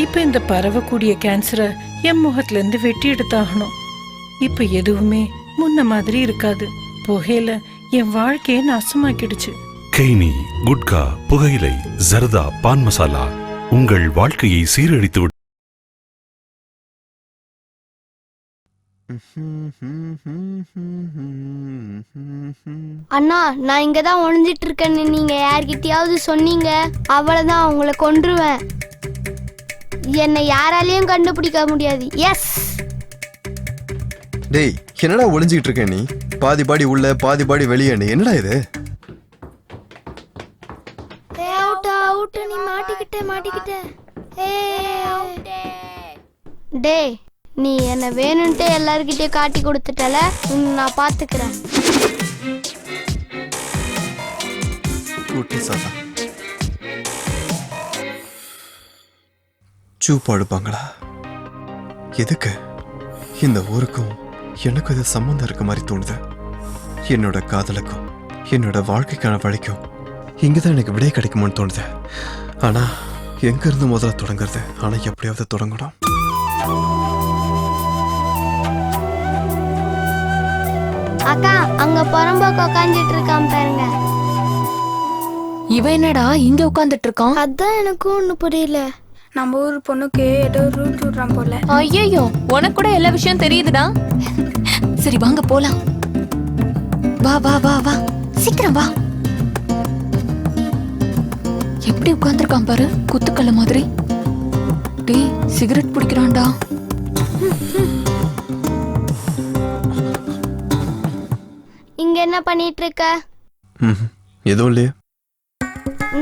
இப்ப இந்த பரவக்கூடிய கேன்சரை என் முகத்துல இருந்து வெட்டி எடுத்தாகணும். இப்ப எதுவுமே முன்ன மாதிரி இருக்காது. புகையில என் வாழ்க்கையை நாசமாக்கிடுச்சு. கெய்னி, குட்கா, புகையிலை, ஜர்தா, பான் மசாலா உங்கள் வாழ்க்கையை சீரழித்து விடும். அண்ணா, நான் இங்கதான் ஒளிஞ்சிட்டு இருக்கேன்னு நீங்க யார்கிட்டயாவது சொன்னீங்க, அவ்வளவுதான், உங்களை கொன்றுவேன். என்னை யாராலையும் கண்டுபிடிக்க முடியாது. எஸ். டேய், என்னடா ஒளிஞ்சிக்கிட்டு இருக்க நீ? பாதி பாடி உள்ள பாதி பாடி வெளியே. என்னடா இது? நீ மாட்டிக்கிட்ட. டே, நீ என்ன வேணும்ட்டு எல்லார்கிட்டயும் காட்டி கொடுத்துட்டல, நான் பாத்துக்கிறேன். சூப்பு அடுப்பாங்களா? எதுக்கு? இந்த ஊருக்கும் எனக்கும் இது சம்பந்தம் இருக்க மாதிரி தோணுது. என்னோட காதலுக்கும் என்னோட வாழ்க்கைக்கான வழிக்கும் இங்கதான் எனக்கு விடை கிடைக்குமோன்னு தோணுது. ஆனா எங்க இருந்து முதல்ல தொடங்குறது? ஆனா எப்படியாவது தொடங்கணும். அக்கா, அங்க புறம்போக்கு உட்காந்துட்டு இருக்கான் பாருங்க. இவன் என்னடா இங்க உட்காந்துட்டு இருக்கான்? அதான் எனக்கும் ஒண்ணு புரியல. நம்ம ஊர் பொண்ணுக்கு ஏதோ ரூட் விடுறான் போல. ஐயோ, உனக்கு கூட எல்லா விஷயம் தெரியுதுடா. சரி வாங்க போலாம். வா வா வா வா, சீக்கிரம் வா. எப்படி உட்கார்ந்துருக்கான் பாரு, குத்துக்கல்ல மாதிரி. டேய், சிகரெட் பிடிக்கிறான்டா. இங்க என்ன பண்ணிட்டு இருக்க? எதுவும் இல்லையே.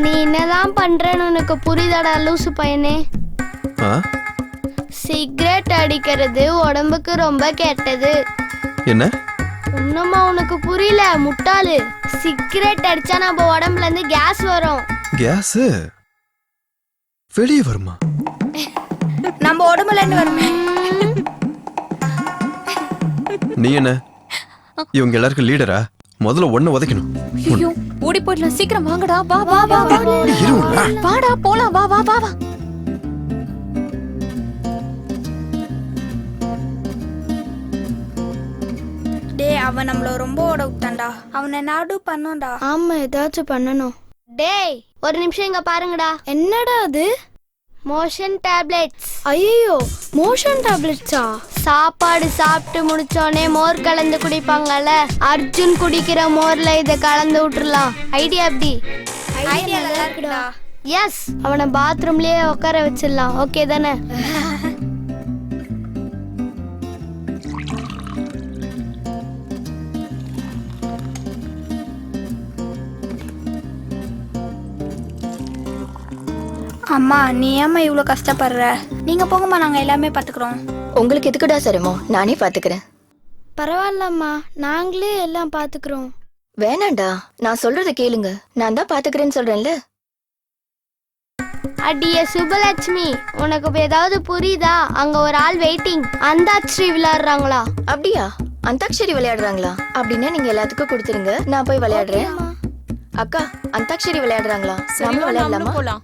நீ என்னதான் பண்றன்னு உனக்கு புரியுதாடா லூசு பையனே? சிகரெட் அடிக்கிறது உடம்புக்கு ரொம்ப கெட்டது. என்ன? இன்னுமா உனக்கு புரியல முட்டாளு? சிகரெட் அடிச்சா நம்ம உடம்புல இருந்து கேஸ் வரும். கேஸ் வெளியே வருமா? நம்ம உடம்புல இருந்து வருமே. நீ என்ன இவங்க எல்லாருக்கும் லீடரா? முதல்ல ஒண்ணு உதைக்கணும். ஐயோ, ஓடி போயிடலாம். சீக்கிரம் வாங்கடா. வா வா வா வா. வாடா போலாம். வா வா வா வா. டேய், அவன் நம்மள ரொம்ப ஓட விட்டான்டா. அவனை நாடு பண்ணோம்டா. ஆமா, ஏதாச்சும் பண்ணணும். டேய், ஒரு நிமிஷம் இங்க பாருங்கடா. என்னடா அது? Motion tablets. ஐயோ, மோஷன் டேப்லெட்ஸா? சாப்பாடு சாப்பிட்டு முடிச்சோடனே மோர் கலந்து குடிப்பாங்கல்ல, அர்ஜுன் குடிக்கிற மோர்ல இத கலந்து விட்டுறலாம். ஐடியா எப்படி? ஐடியா நல்லா இருக்குடா. எஸ், அவனை பாத்ரூம்லயே உட்கார வச்சிடலாம். ஓகே தானே? அம்மா, நீ ஏம்மா இவ்வளோ கஷ்டப்படுற? நீங்க போங்கம்மா, நாங்க எல்லாமே பாத்துக்கிறோம். உங்களுக்கு எதுக்குடா சிரமம்? நானே பாத்துக்கிறேன். பரவாயில்லம்மா, நாங்களே எல்லாம் பாத்துக்கிறோம். வேணாண்டா, நான் சொல்றத கேளுங்க. நான் தான் பாத்துக்கிறேன்னு சொல்றேன்ல. அடியே சுபலட்சுமி, உனக்கு ஏதாவது புரியுதா? அங்க ஒரு ஆள் வெயிட்டிங். அந்தாட்சி விளையாடுறாங்களா? அப்படியா? அந்தாக்ஷரி விளையாடுறாங்களா? அப்படின்னா நீங்க எல்லாத்துக்கும் கொடுத்துருங்க, நான் போய் விளையாடுறேன். அக்கா, அந்தாக்ஷரி விளையாடுறாங்களா? நாம விளையாடலாமா?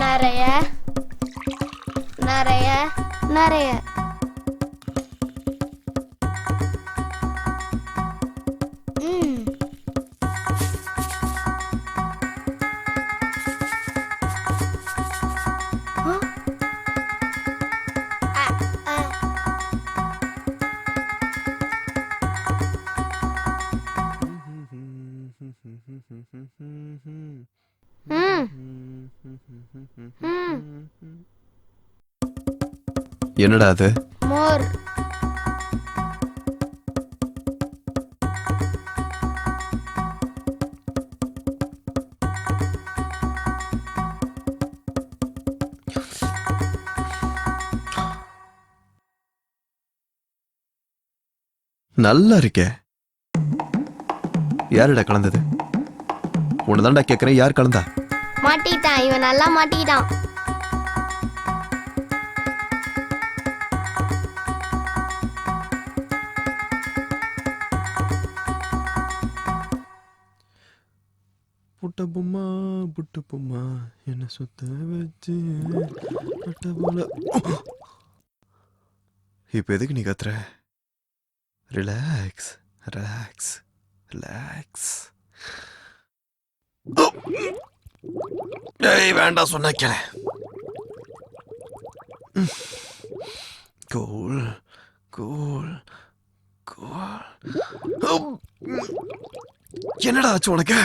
நிறைய நிறைய நிறைய என்னடா அது? மோர். நல்லா இருக்கே. யாருடா கலந்தது? உன்னதான்டா கேக்குறேன், யார் கலந்தா? மாட்டிட்டான், இவன் நல்லா மாட்டிட்டான். கட்ட பொம்மா புட்டு பொம்மா என்ன சுத்த வச்சு கட்ட போல. இப்ப எதுக்கு நீ கத்துற? Relax relax relax. டேய் வேண்டாம் சொன்னா கேள. Cool cool cool. என்னடா ஆச்சு உனக்கு?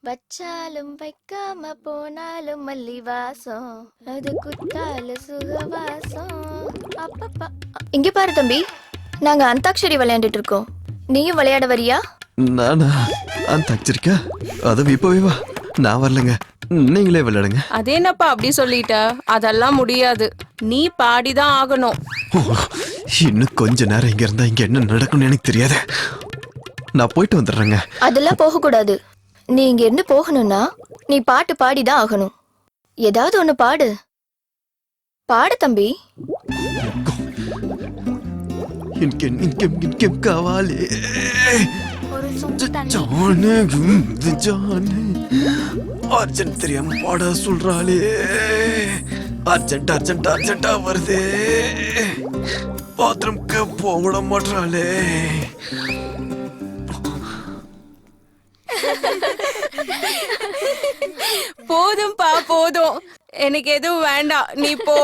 வச்சாலும் வைக்காம போனாலும் மல்லி வாசம், அது குத்தால சுகவாசம். அப்பப்பா இங்க பாரு தம்பி, நாங்க அந்தாக்ஷரி விளையாண்டுட்டு இருக்கோம். நீயும் விளையாட வரியா? நானா அந்தாக்ஷரிக்கா? அதுவும் இப்பவே வா. நான் வரலங்க, நீங்களே விளையாடுங்க. அது என்னப்பா அப்படி சொல்லிட்ட? அதெல்லாம் முடியாது, நீ பாடிதான் ஆகணும். இன்னும் கொஞ்ச நேரம் இங்க இருந்தா இங்க என்ன நடக்கும்னு எனக்கு தெரியாது. நான் போயிட்டு வந்துடுறேங்க. அதெல்லாம் போக கூடாது. நீ இங்க இருந்து போகணும்னா நீ பாட்டு பாடிதான் ஆகணும். ஏதாவது ஒண்ணு பாடு. பாடு தம்பி. காவாலே அர்ஜென்ட் தெரியாம பாட சொல்றாளே. அர்ஜென்ட் அர்ஜென்ட் அர்ஜென்டா வருதே. பாத்ரூம்க்கு போக மாட்டாளே. போதும்பா போதும், எனக்கு எதுவும் வேண்டாம், நீ போ.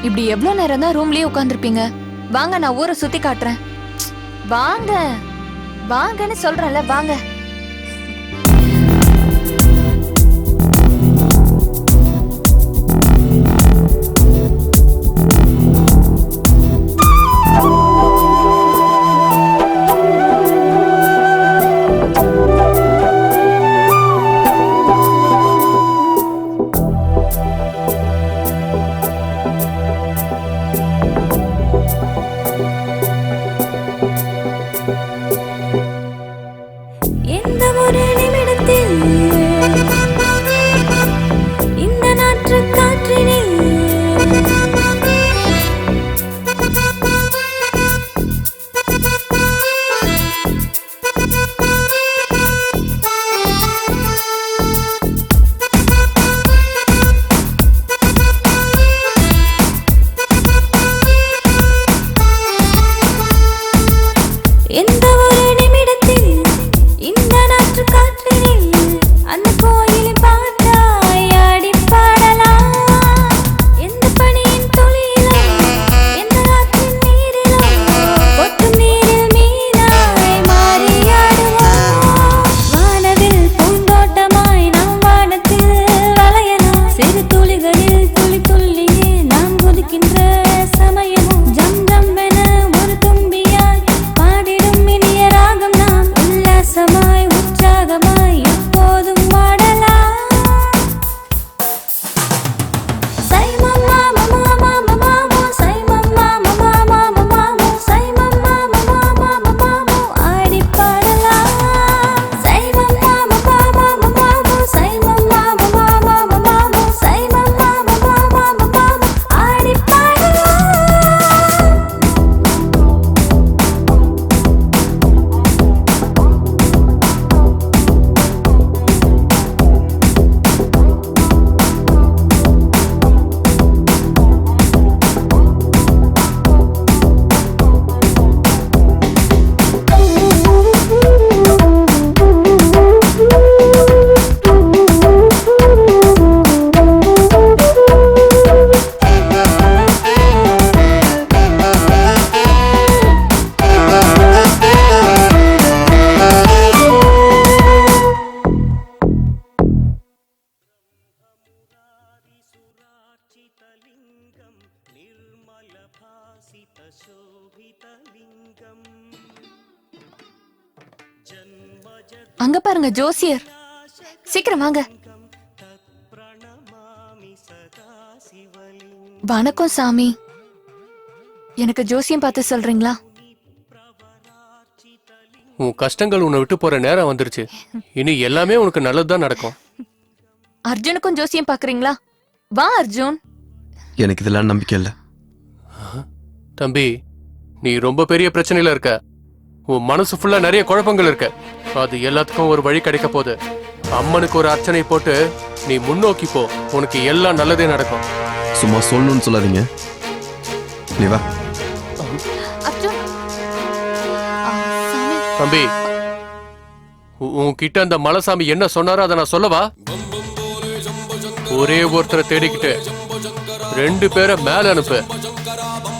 இப்படி எவ்வளவு நேரம் தான் ரூம்லயே உட்கார்ந்திருப்பீங்க? வாங்க நான் ஊரை சுத்தி காட்டுறேன். வாங்க வாங்கன்னு சொல்றேன்ல, வாங்க. அங்க பாருங்க ஜோசியர், சீக்கிரம் வாங்க. வணக்கம் சாமி, எனக்கு ஜோசியம் பார்த்து சொல்றீங்களா? உன் கஷ்டங்கள் உன்னை விட்டு போற நேரம் வந்துருச்சு. இனி எல்லாமே உனக்கு நல்லதுதான் நடக்கும். அர்ஜுனுக்கும் ஜோசியம் பாக்குறீங்களா? வா அர்ஜுன். எனக்கு இதெல்லாம் நம்பிக்கை இல்லை. தம்பி, நீ ரொம்ப பெரிய பிரச்சனையில இருக்க. உன் மனசு ஃபுல்லா நிறைய குழப்பங்கள் இருக்க. அது எல்லாத்துக்கும் ஒரு வழி கிடைக்க போகுது. அம்மனுக்கு ஒரு அர்ச்சனை போட்டு நீ முன்னோக்கி போ. உனக்கு எல்லாம் நல்லதே நடக்கும். சும்மா சொல்லணும்னு சொல்லாதீங்க. நீ வா. அர்ஜுன். தம்பி, உன்கிட்ட அந்த மலைசாமி என்ன சொன்னாரோ அதை நான் சொல்லவா? ஒரே ஒருத்தரை தேடிக்கிட்டு 2 பேரை மேல அனுப்பு.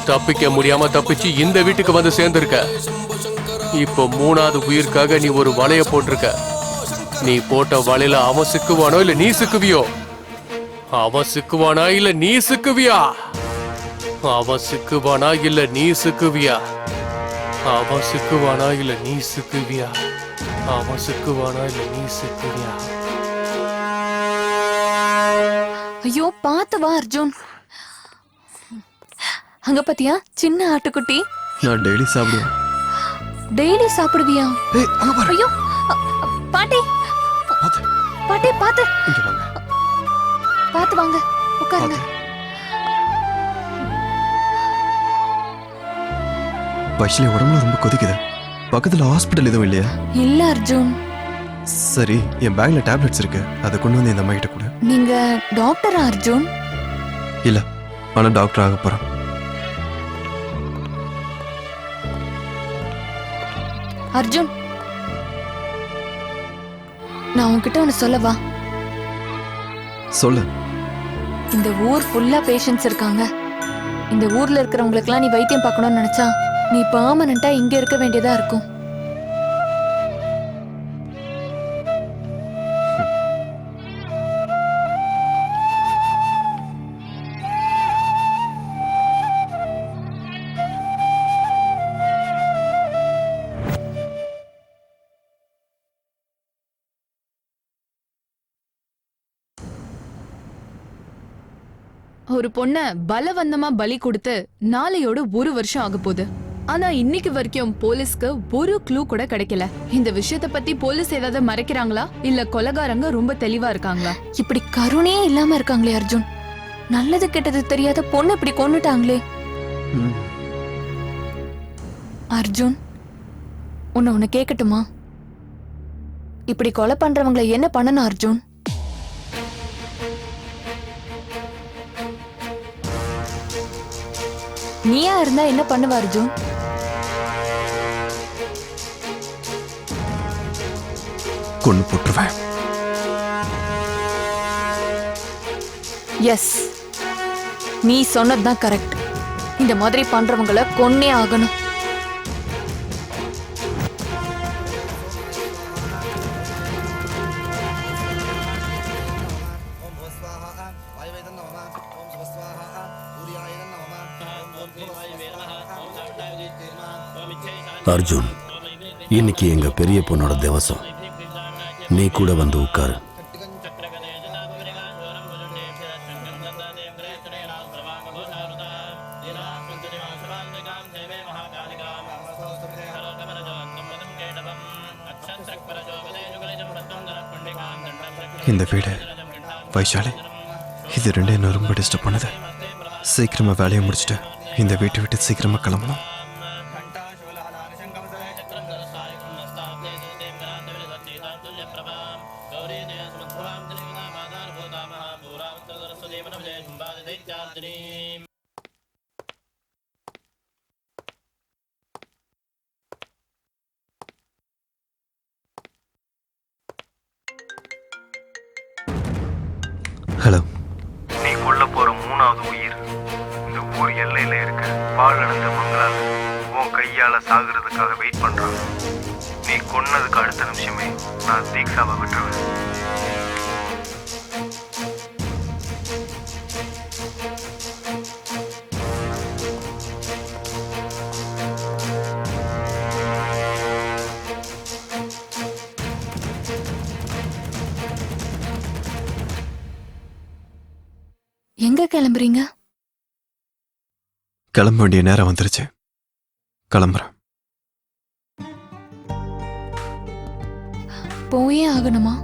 தப்பிக்க முடியாம தப்பிச்சு இந்த வீட்டுக்கு வந்து சேர்ந்திருக்க. இப்போ 3வது உயிருக்காக நீ ஒரு வலைய போட்டிருக்க. நீ போட்ட வலையில அவன் சிக்குவானோ இல்ல நீ சிக்குவியோ? அவன் சிக்குவானா இல்ல நீ சிக்குவியா? அவன் சிக்குவானா இல்ல நீ சிக்குவியா? அவன் சிக்குவானா இல்ல நீ சிக்குவியா? அவன் சிக்குவானா இல்ல நீ சிக்குவியா? ஐயோ பாத்து வா அர்ஜுன். அங்க பாத்தியா சின்ன ஆட்டுக்குட்டி? நான் டெய்லி சாப்பிடுவேன். டெய்லி சாப்பிடுவியா? ஐயோ பாட்டி, பாட்டி பாத்து பாத்து வாங்க, உட்காருங்க. வைஷ்லி உடம்புல ரொம்ப கொதிக்குது. பக்கத்துல ஹாஸ்பிட்டல் எதுவும் இல்லையா? இல்ல அர்ஜுன். சரி, என் பேக்ல டேப்லெட்ஸ் இருக்கு, அதை கொண்டு வந்து இந்த அம்மா கிட்ட கொடு. நீங்க டாக்டரா அர்ஜுன்? இல்ல, ஆனா டாக்டர் ஆக போறேன். அர்ஜுன், நான் உன்கிட்ட ஒன்னு சொல்லவா? சொல்லு. இந்த ஊர் ஃபுல்லா பேஷண்ட்ஸ் இருக்காங்க. இந்த ஊர்ல இருக்கிறவங்களுக்கெல்லாம் நீ வைத்தியம் பார்க்கணும்னு நினைச்சா நீ பெர்மனண்டா இங்க இருக்க வேண்டியதா இருக்கும். ஒரு பொண்ண பலவந்தமா பலி கொடுத்து நாளையோட 1 வருஷம் ஆக போகுது. ஆனா இன்னைக்கு வரைக்கும் போலீஸ்க்கு ஒரு க்ளூ கூட கிடைக்கல. இந்த விஷயத்த பத்தி போலீஸ் ஏதாவது மறைக்கிறாங்களா இல்ல கொலைகாரங்க ரொம்ப தெளிவா இருக்காங்களா? இப்படி கருணையே இல்லாம இருக்காங்களே அர்ஜுன். நல்லது கெட்டது தெரியாத பொண்ணு இப்படி கொன்னுட்டாங்களே. அர்ஜுன், உன்னை கேட்கட்டுமா? இப்படி கொலை பண்றவங்களை என்ன பண்ணணும் அர்ஜுன்? நீயா இருந்தா என்ன பண்ணுவ அர்ஜுன்? கொன்னு போட்டுருவேன். எஸ், நீ சொன்னதுதான் கரெக்ட். இந்த மாதிரி பண்றவங்களை கொன்னே ஆகணும். அர்ஜுன், இன்னைக்கு எங்க பெரிய பொண்ணோட திவசம். நீ கூட வந்து உட்காரு. இந்த வீடு, வைஷாலி, இது 2 என்ன ரொம்ப டிஸ்டர்ப் பண்ணுது. சீக்கிரமா வேலையை முடிச்சுட்டு இந்த வீட்டை விட்டு சீக்கிரமா கிளம்பணும். ஹலோ. நீ கொல்ல போற 3வது உயிர் இந்த ஊர் எல்லையில இருக்க பாழடைஞ்ச மங்களால உன் கையால சாகுறதுக்காக வெயிட் பண்றான். நீ கொன்னதுக்கு அடுத்த நிமிஷமே நான் தீக்ஷாவை விட்டுருவேன். கிளம்புறீங்க? கிளம்ப வேண்டிய நேரம் வந்துருச்சு. கிளம்புறேன். போயே ஆகணுமா?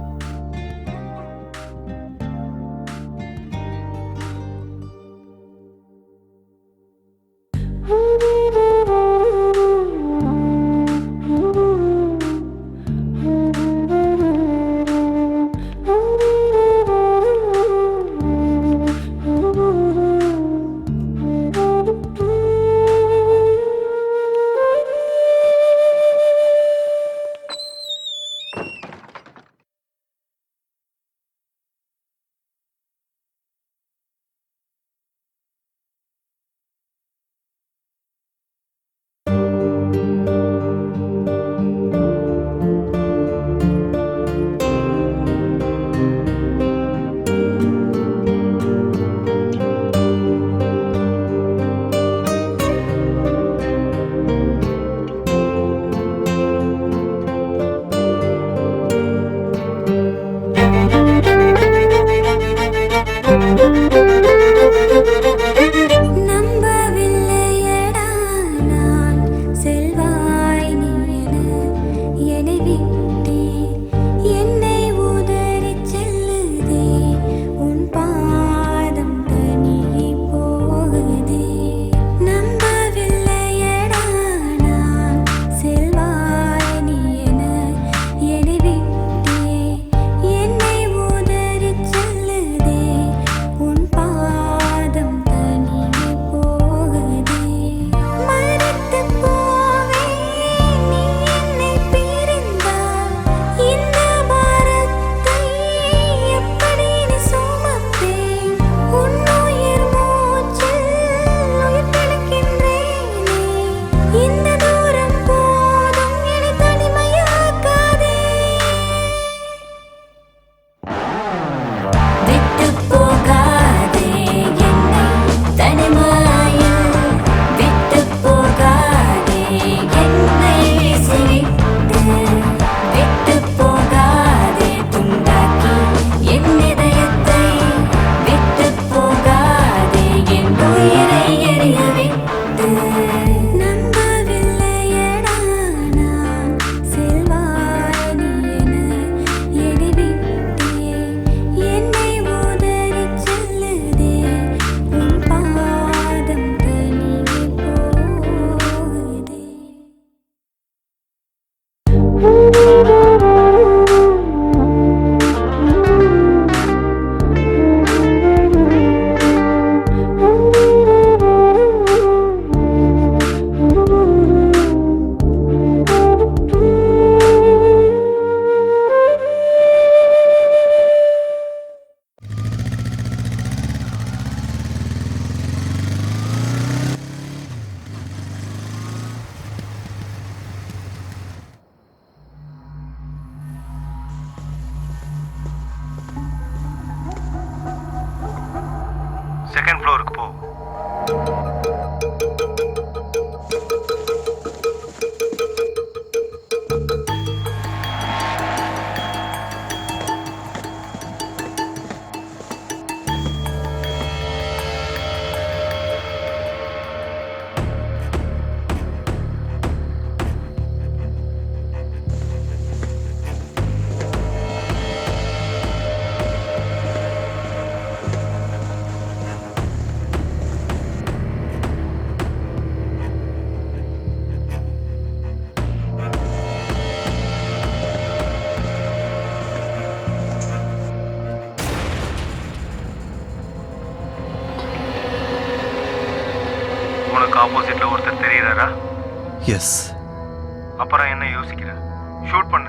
செகண்ட் ஃப்ளோருக்கு போ. உனக்கு ஆப்போசிட்ல ஒருத்தர் தெரியுறாரா? எஸ். அப்புறம் என்ன யோசிக்கிற? ஷூட் பண்ணு.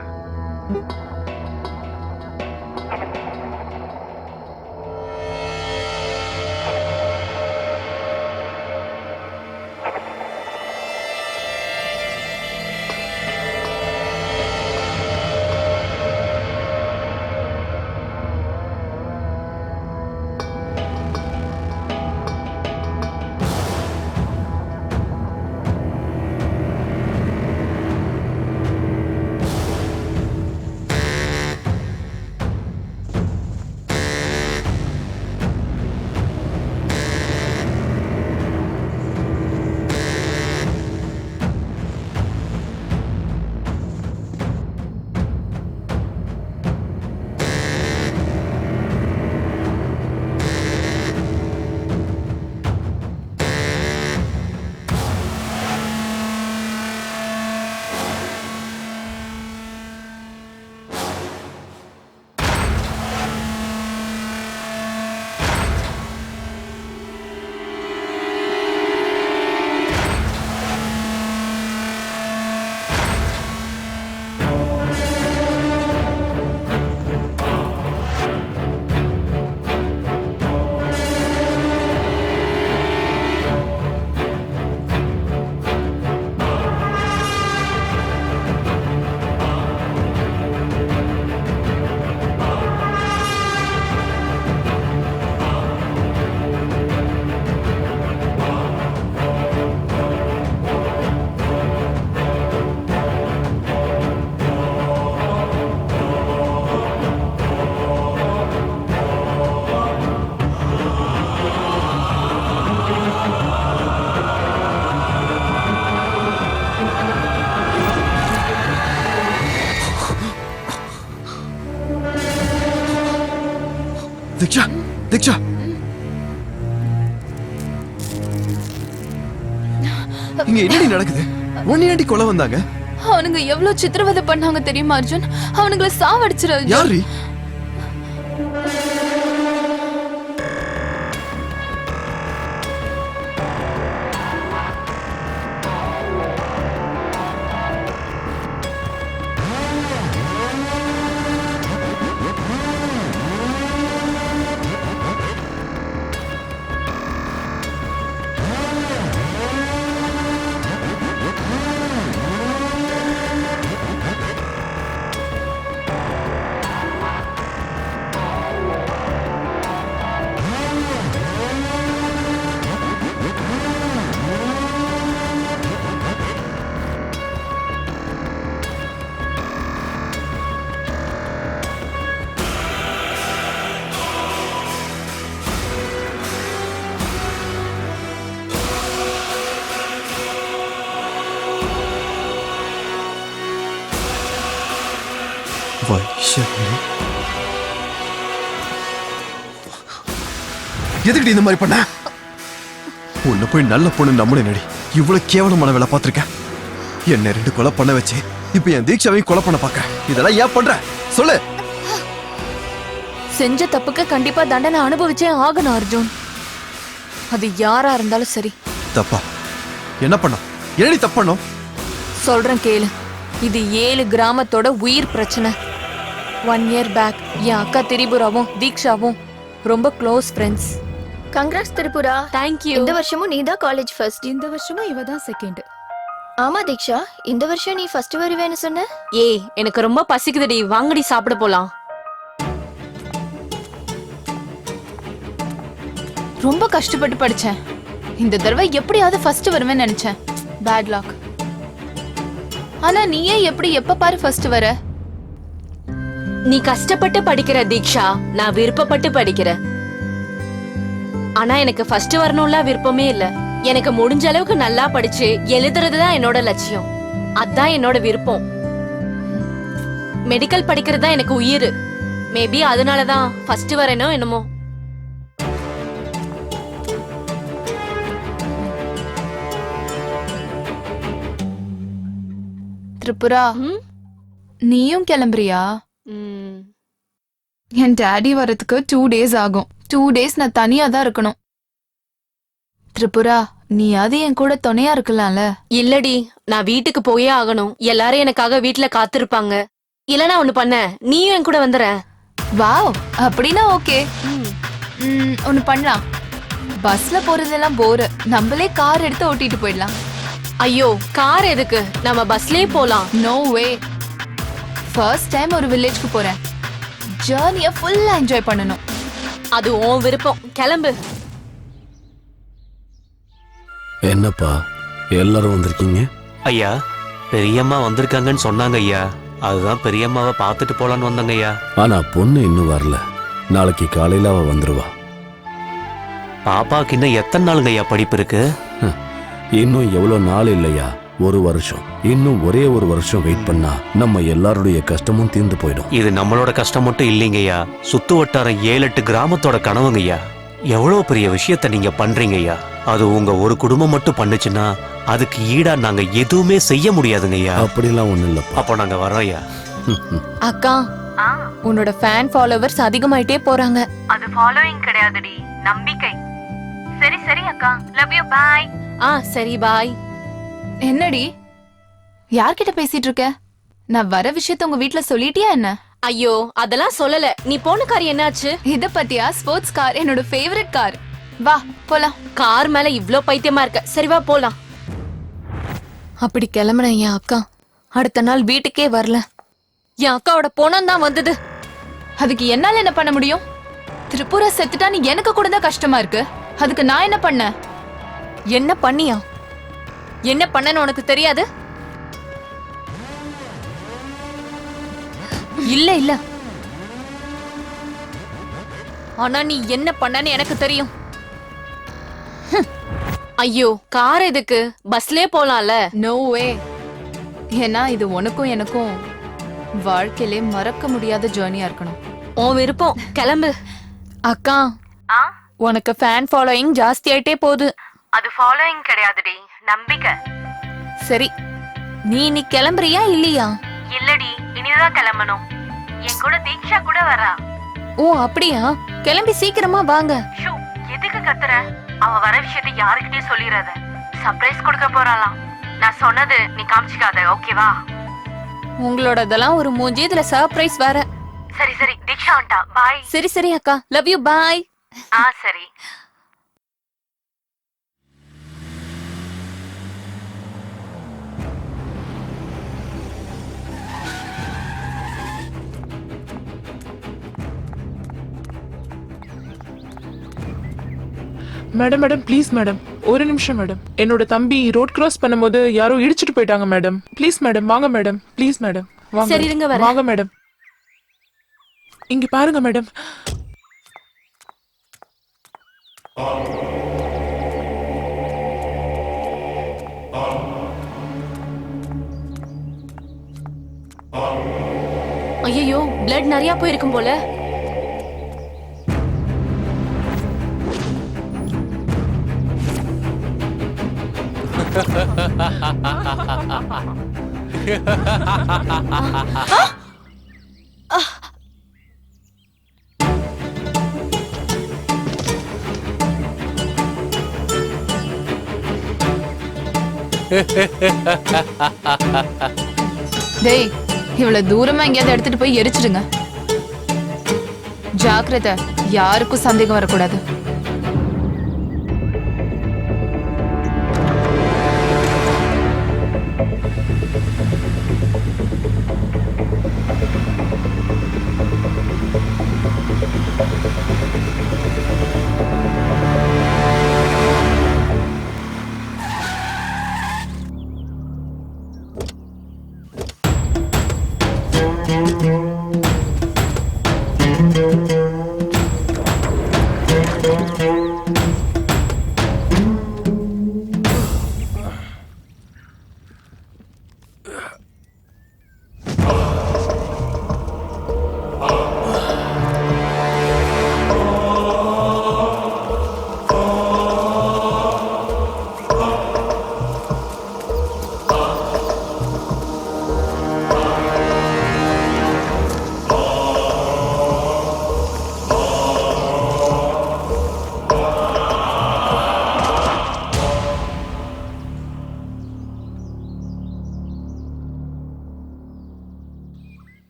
தீக்ஷா தீக்ஷா இங்க என்னடி நடக்குது? ஒன்னேடி கொலை வந்தாங்க. அவனுங்க எவ்வளவு சித்திரவதை பண்ணாங்க தெரியுமா அர்ஜுன்? அவனுங்களை சாவடிச்சிரு அர்ஜுன். யாரு? எதுக்கிட்ட இந்த மாதிரி பண்ண? உன்னை போய் நல்ல பொண்ணு நம்புன நடி இவ்வளவு கேவலமான வேலை பார்த்திருக்கேன். என்ன 2 கொலை பண்ண வச்சு இப்ப என் தீக்ஷாவையும் கொலை பண்ண பாக்க. இதெல்லாம் ஏன் பண்ற சொல்லு. செஞ்ச தப்புக்கு கண்டிப்பா தண்டனை அனுபவிச்சே ஆகணும் அர்ஜுன். அது யாரா இருந்தாலும் சரி. தப்பா? என்ன பண்ணோம்? என்னடி தப்பு பண்ணோம்? சொல்றேன் கேளு. இது 7 கிராமத்தோட உயிர் பிரச்சனை. 1 year பேக் என் அக்கா திரிபுராவும் தீக்ஷாவும் ரொம்ப close friends. Congrats Tripura. Thank you. இந்த வருஷமும் நீ தான் காலேஜ் ஃபர்ஸ்ட். இந்த வருஷமும் இவ தான் செகண்ட். ஆமா தீக்ஷா, இந்த வருஷம் நீ ஃபர்ஸ்ட் வருவேன்னு சொன்ன. ஏய் எனக்கு ரொம்ப பசிக்குதுடி, வாங்கடி சாப்பிட போலாம். ரொம்ப கஷ்டப்பட்டு படிச்சேன். இந்த தடவை எப்படியாவது ஃபர்ஸ்ட் வருவேன்னு நினைச்சேன். Bad luck. ஆனா நீயே எப்படி எப்ப பாரு ஃபர்ஸ்ட் வர? நீ கஷ்டப்பட்டு படிக்கிற தீக்ஷா, நான் விருப்பப்பட்டு படிக்கிறேன். ஆனா எனக்கு ஃபர்ஸ்ட் வரணும்ல விருப்பமே இல்ல. எனக்கு முடிஞ்ச அளவுக்கு நல்லா படிச்சு எழுதுறதுதான் என்னோட லட்சியம். அதான் என்னோட விருப்பம். மெடிக்கல் படிக்கிறது தான் எனக்கு உயிர். மேபி அதனாலதான் ஃபர்ஸ்ட் வரேனோ என்னமோ. திரிபுரா, நீயும் கிளம்புறியா? என் டாடி வரதுக்கு 2 days ஆகும். 2 days நான் தனியா தான் இருக்கணும். திரிபுரா, நீயாவது என் கூட துணையா இருக்கலாம்ல? இல்லடி, நான் வீட்டுக்கு போயே ஆகணும். எல்லாரும் எனக்காக வீட்டுல காத்திருப்பாங்க. இல்லனா ஒண்ணு பண்ண, நீயும் என் கூட வந்துற. வாவ், அப்படின்னா ஓகே. ஒண்ணு பண்ணலாம். பஸ்ல போறதெல்லாம் போர். நம்மளே கார் எடுத்து ஓட்டிட்டு போயிடலாம். ஐயோ, கார் எதுக்கு? நம்ம பஸ்லயே போலாம். நோ வே. ஃபர்ஸ்ட் டைம் ஒரு வில்லேஜ்க்கு போறேன். ஜர்னிய ஃபுல்லா என்ஜாய் பண்ணனும். அது உன் விருப்பம். கிளம்பு. என்னப்பா எல்லாரும் வந்திருக்கீங்க? ஐயா, பெரியம்மா வந்திருக்காங்கன்னு சொன்னாங்க ஐயா. அதுதான் பெரியம்மாவை பார்த்துட்டு போலான்னு வந்தாங்க ஐயா. ஆனா பொண்ணு இன்னும் வரல. நாளைக்கு காலையில அவ வந்துருவா. பாப்பாக்கு இன்னும் எத்தனை நாளுங்க ஐயா படிப்பு இருக்கு? இன்னும் எவ்வளவு நாள் இல்லையா? 1 வருஷம். இன்னும் ஒரே 1 வருஷம் வெயிட் பண்ணா நம்ம எல்லாருடைய கஷ்டமும் தீர்ந்து போயிடும். இது நம்மளோட கஷ்டம் மட்டும் இல்லைங்கய்யா. சுத்து வட்டாரம் 7-8 கிராமத்தோட கனவுங்கய்யா. எவ்வளவு பெரிய விஷயத்த நீங்க பண்றீங்க ஐயா. அது உங்க ஒரு குடும்பம் மட்டும் பண்ணுச்சுன்னா அதுக்கு ஈடா நாங்க எதுவுமே செய்ய முடியாதுங்க ஐயா. அப்படிலாம் ஒண்ணு இல்ல. அப்போ நாங்க வரோம் ஐயா. அக்கா, உன்னோட ஃபேன் ஃபாலோவர்ஸ் அதிகமாயிட்டே போறாங்க. அது ஃபாலோயிங் கிடையாதுடி, நம்பிக்கை. சரி சரி அக்கா, லவ் யூ, பை. சரி பாய். என்னடி யார்கிட்ட பேசிட்டு இருக்க? நான் வர விஷயத்த உங்க வீட்ல சொல்லிட்டியா என்ன? ஐயோ, அதெல்லாம் சொல்லல. நீ போன கார் என்னாச்சு? இத பத்தியா? ஸ்போர்ட்ஸ் கார், என்னோட ஃபேவரட் கார். வா போலாம். கார் மேல இவ்ளோ பைத்தியமா இருக்க. சரி வா போலாம். அப்படி கிளம்புன என் அக்கா அடுத்த நாள் வீட்டுக்கே வரல. என் அக்காவோட போனம் தான் வந்தது. அதுக்கு என்னால என்ன பண்ண முடியும்? திரிபுரா செத்துட்டான்னு எனக்கு கூட தான் கஷ்டமா இருக்கு. அதுக்கு நான் என்ன பண்ண? என்ன பண்ணியா? என்ன பண்ணன்னு உனக்கு தெரியாது? இல்ல இல்ல, ஆனா நீ என்ன பண்ணன்னு எனக்கு தெரியும். ஐயோ, கார் எதுக்கு? பஸ்லயே போலாம்ல. No way. ஏன்னா இது உனக்கும் எனக்கும் வாழ்க்கையிலே மறக்க முடியாத ஜர்னியா இருக்கணும். உன் விருப்பம். கிளம்பு. அக்கா ஆ உனக்கு ஃபேன் ஃபாலோயிங் ஜாஸ்தி ஆயிட்டே போகுது. அது ஃபாலோயிங் கிடையாதுடி, நம்பிக்கை. சரி, நீ இன்னைக்கு கிளம்புறியா இல்லையா? இல்லடி, இனிதான் கிளம்பணும். என் கூட தீக்ஷா கூட வரா. ஓ அப்படியா? கிளம்பி சீக்கிரமா வாங்க. ஷூ, எதுக்கு கத்துற? அவ வர விஷயத்தை யாருக்கிட்டயும் சொல்லிடாத. சர்ப்ரைஸ் கொடுக்க போறாளாம். நான் சொன்னது நீ காமிச்சிக்காத, ஓகேவா? உங்களோடதெல்லாம் ஒரு மூஞ்சி, இதுல சர்ப்ரைஸ் வேற. சரி சரி, தீக்ஷா வந்துட்டா. பாய். சரி சரி அக்கா, லவ் யூ, பாய். சரி. மேடம் மேடம் ப்ளீஸ் மேடம், ஒரு நிமிஷம் மேடம். என்னோட தம்பி ரோட் கிராஸ் பண்ணும்போது யாரோ இடிச்சிட்டு போயிட்டாங்க மேடம். ப்ளீஸ் மேடம், வாங்க மேடம். ப்ளீஸ் மேடம், வாங்க. சரி, இருங்க வரேன். வாங்க மேடம். இங்க பாருங்க மேடம். ஐயோ, பிளட் நிறைய போயிருக்கும் போல. டேய், இவ்வளவு தூரமா எங்கேயாவது எடுத்துட்டு போய் எரிச்சிடுங்க. ஜாக்கிரதை, யாருக்கும் சந்தேகம் வரக்கூடாது.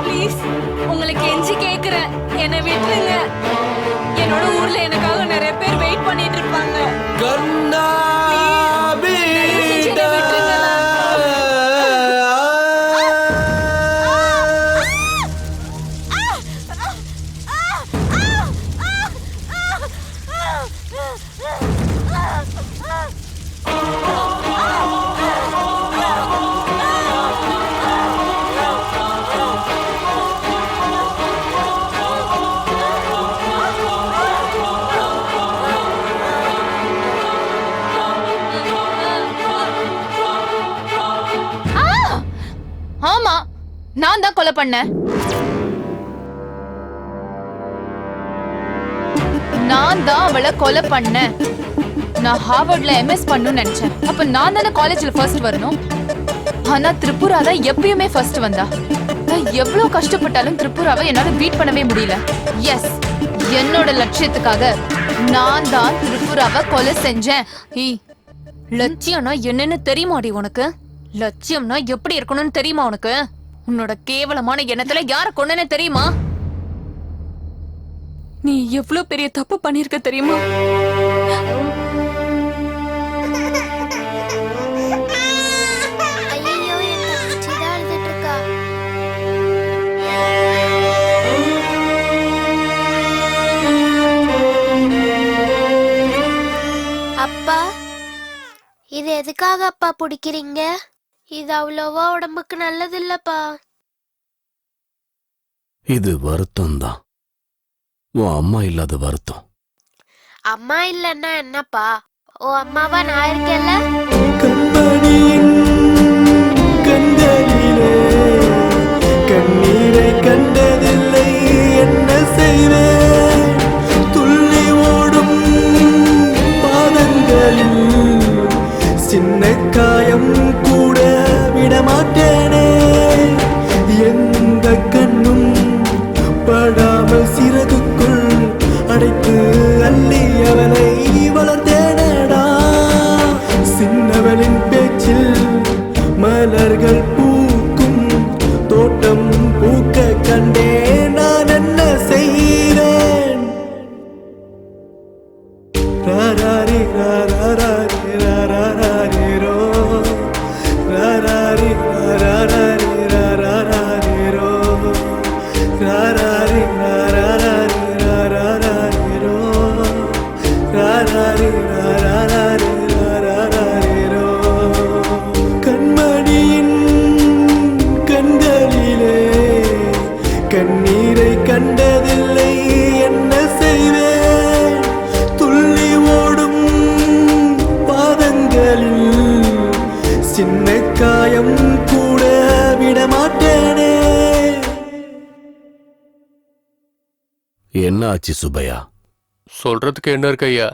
ப்ளீஸ், உங்களுக்கு கெஞ்சி கேக்குறேன், என்னை விட்டுருங்க. என்னோட ஊர்ல எனக்காக நிறைய பேர் வெயிட் பண்ணிட்டு இருப்பாங்க. ஆமா, நான் தான் கொலை பண்ணேன். நான் தான் அவளை கொலை பண்ணேன். நான் ஹார்வர்ட்ல எம்எஸ் பண்ணணும்னு நினைச்சேன். அப்ப நான் தானே காலேஜ்ல ஃபர்ஸ்ட் வரணும். ஆனா திரிபுரா தான் எப்பயுமே ஃபர்ஸ்ட் வந்தா. நான் எவ்வளவு கஷ்டப்பட்டாலும் திரிபுராவை என்னால பீட் பண்ணவே முடியல. எஸ், என்னோட லட்சியத்துக்காக நான் தான் திரிபுராவை கொலை செஞ்சேன். லட்சியம்னா என்னன்னு தெரியுமாடி உனக்கு? லட்சியம்னா எப்படி இருக்கணும்னு தெரியுமா உனக்கு? உன்னோட கேவலமான எண்ணத்துல யார கொன்னேன்னு தெரியுமா? நீ எவ்வளவு பெரிய தப்பு பண்ணிருக்க தெரியுமா? ஐயோ என் தங்கச்சி தான் அழுதுட்டு இருக்கா. அப்பா, இது எதுக்காக அப்பா பிடிக்கிறீங்க? இது அவ்வளவா உடம்புக்கு நல்லது இல்லப்பா. இது வருத்தம் தான். உன் அம்மா இல்லாத வருத்தம். அம்மா இல்லன்னா என்னப்பா? ஓ அம்மாவா நான் இருக்கேன்ல. கண்ணீரை கண்டதில்லை என்ன செய்வேன்? துள்ளி ஓடும் பாதங்களில் சின்ன காயம் கூட விடமாட்டேனே. எந்த கண்ணும் படாமல் சிறகுக்குள் அடைத்து அள்ளி அவனை வளர்த்தேனடா. சின்னவனின் பேச்சில் மலர்கள் பூக்கும் தோட்டம் பூக்க கண்டே நான் என்ன செய்வேன்? ராராரி ராராரி ராராரிரோ ராராரி ராராரி ராராரிரோ ராராரி ராராரி ராராரிரோ ராராரி ராராரி ராராரிரோ. கண்மணியின் கண்களிலே கண்ணீரை கண்டதில்லை என்ன செய்வேன்? துள்ளி ஓடும் பாதங்களில் சின்ன காயம் கூட விடமாட்டேனே. என்ன ஆச்சு சுப்பையா? சொல்றதுக்கு என்ன இருக்கு ஐயா?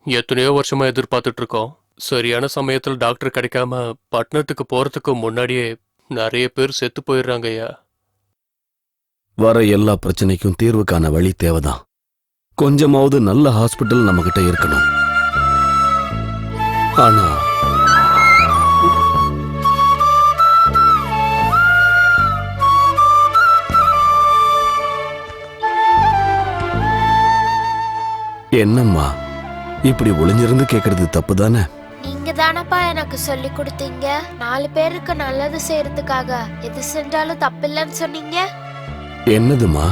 எத்தனையோ வருஷமா எதிர்பார்த்துட்டு இருக்கோம். சரியான சமயத்தில் டாக்டர் கிடைக்காம பட்டணத்துக்கு போறதுக்கு முன்னாடியே நிறைய பேர் செத்து போயிடுறாங்க ஐயா. வர எல்லா பிரச்சனைக்கும் தீர்வு காண வழி தேவைதான். கொஞ்சமாவது நல்ல ஹாஸ்பிட்டல் நம்ம கிட்ட இருக்கணும். ஆனா என்னம்மா இப்படி ஒளிஞ்சிருந்து கேக்குறது தப்பு தானே? நீங்க தானப்பா எனக்கு சொல்லி கொடுத்தீங்க 4 பேருக்கு நல்லது செய்யறதுக்காக எது செஞ்சாலும் தப்பில்லைன்னு சொன்னீங்க. என்னதுமா?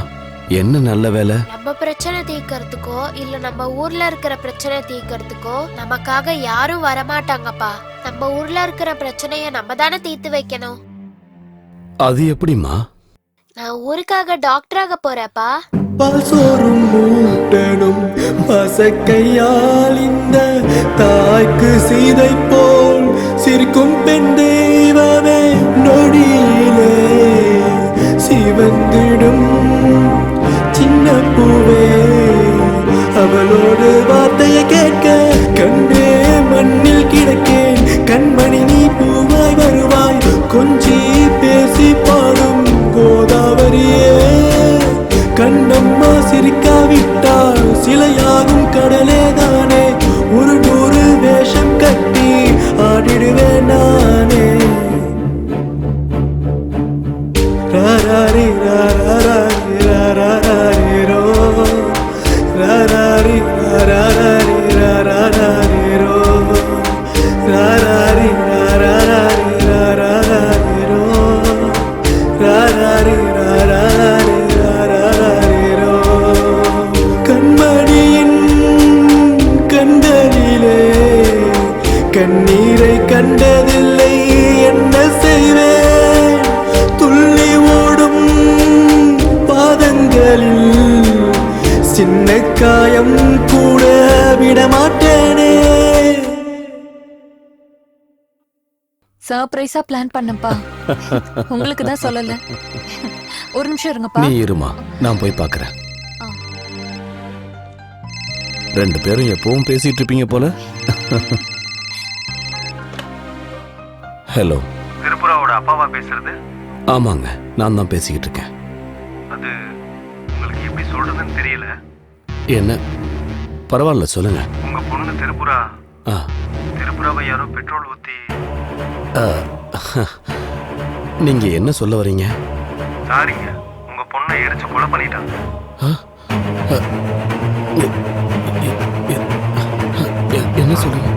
என்ன நல்ல வேலை? நம்ம பிரச்சனை தீர்க்கறதுக்கோ இல்ல நம்ம ஊர்ல இருக்கிற பிரச்சனை தீர்க்கறதுக்கோ நமக்காக யாரும் வரமாட்டாங்கப்பா. நம்ம ஊர்ல இருக்கிற பிரச்சனைய நம்ம தானே தீர்த்து வைக்கணும். அது எப்படிமா? நான் ஊருக்காக டாக்டராக போறேப்பா. பாசோரும் மூட்டனும் பசக்கையால் இந்த தாய்க்கு சீதை போல் சிரிக்கும் பெண் தெய்வமே நொடியிலே சிவந்திடும் சின்ன பூவே அவளோடு வார்த்தையை கேட்க கண்டே மண்ணில் கிடக்கேன். கண்மணி நீ பூவாய் வருவாய் கொஞ்சி பேசி பாடும் கோதாவரியே. கண்ணம்மா சிரிக்காவிட்டால் சிலையாகும் கடலே தானே. ஒரு 100 வேஷம் கட்டி ஆடிடுவேன் நானே. ராராரி ராராரி ராராரிரோ ராராரி ராராரி ராராரிரோ ராராரி ராராரி ராராரிரோ ராராரி ராராரி ராராரிரோ. கண்மணியின் கண்களிலே கண்ணீரை கண்டதில்லை என்ன செய்வேன்? துள்ளி ஓடும் பாதங்களில் சின்ன காயம் கூட விடமாட்டேனே. சர்ப்ரைஸா பிளான் பண்ணப்பா. உங்களுக்கு தான் சொல்லல. ஒரு நிமிஷம் இருங்கப்பா. நீ இருமா, நான் போய் பார்க்கறேன். 2 பேரும் எப்பவும் பேசிட்டு இருப்பீங்க போல. ஹலோ, திருப்புராவோட அப்பாவா பேசுறது? ஆமாங்க, நான் தான் பேசிக்கிட்டு இருக்கேன். அது உங்களுக்கு எப்படி சொல்றதுன்னு தெரியல. என்ன? பரவாயில்ல, சொல்லுங்க. உங்க பொண்ணு திருப்புராவை யாரோ பெட்ரோல் ஊத்தி. நீங்க என்ன சொல்ல வரீங்க? சாரிங்க, உங்க பொண்ணை எரிச்சு கொலை பண்ணிட்டாங்க. என்ன சொல்லுங்க?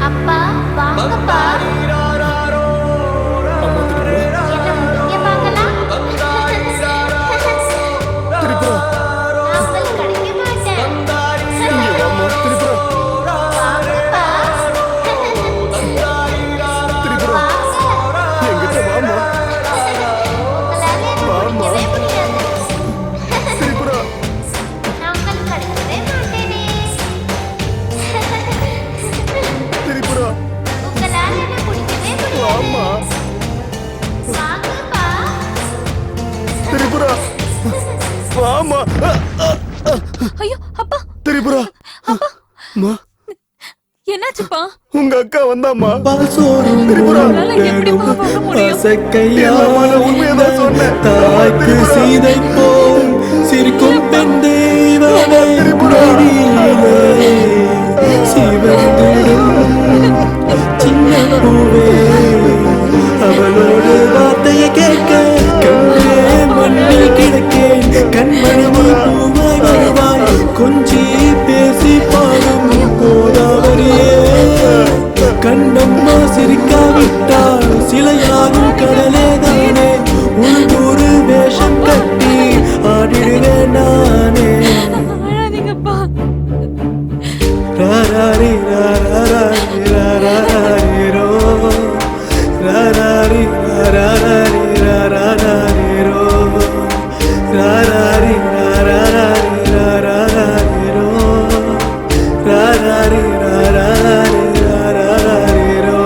அப்பா வாங்கப்பா. ஐயோ அப்பா. திரிபுரா, என்னாச்சுப்பா? உங்க அக்கா வந்தாம்மா. தாய்க்கு சீதை போல் சிரிக்கும் பெண் தெய்வமே சிவந்திடும் சின்ன பூவே அவளோடு வார்த்தையை கேட்க கண்ணே மண்ணில் கிடக்கேன். கண்மணி பூவாய் வருவாய் கொஞ்சி பேசி பாடும் கோதாவரியே. கண்ணம்மா சிரிக்காவிட்டால் சிலையாகும் கடலே தானே. ஒரு வேஷம் கட்டி ஆடிடுவேன் நானே. ராராரி ராராரி ராராரி ரோ ராராரி ராராரி ராராரி ரோ ராராரி ராராரி ராராரி ரோ ராராரி ராராரி ராராரி ரோ.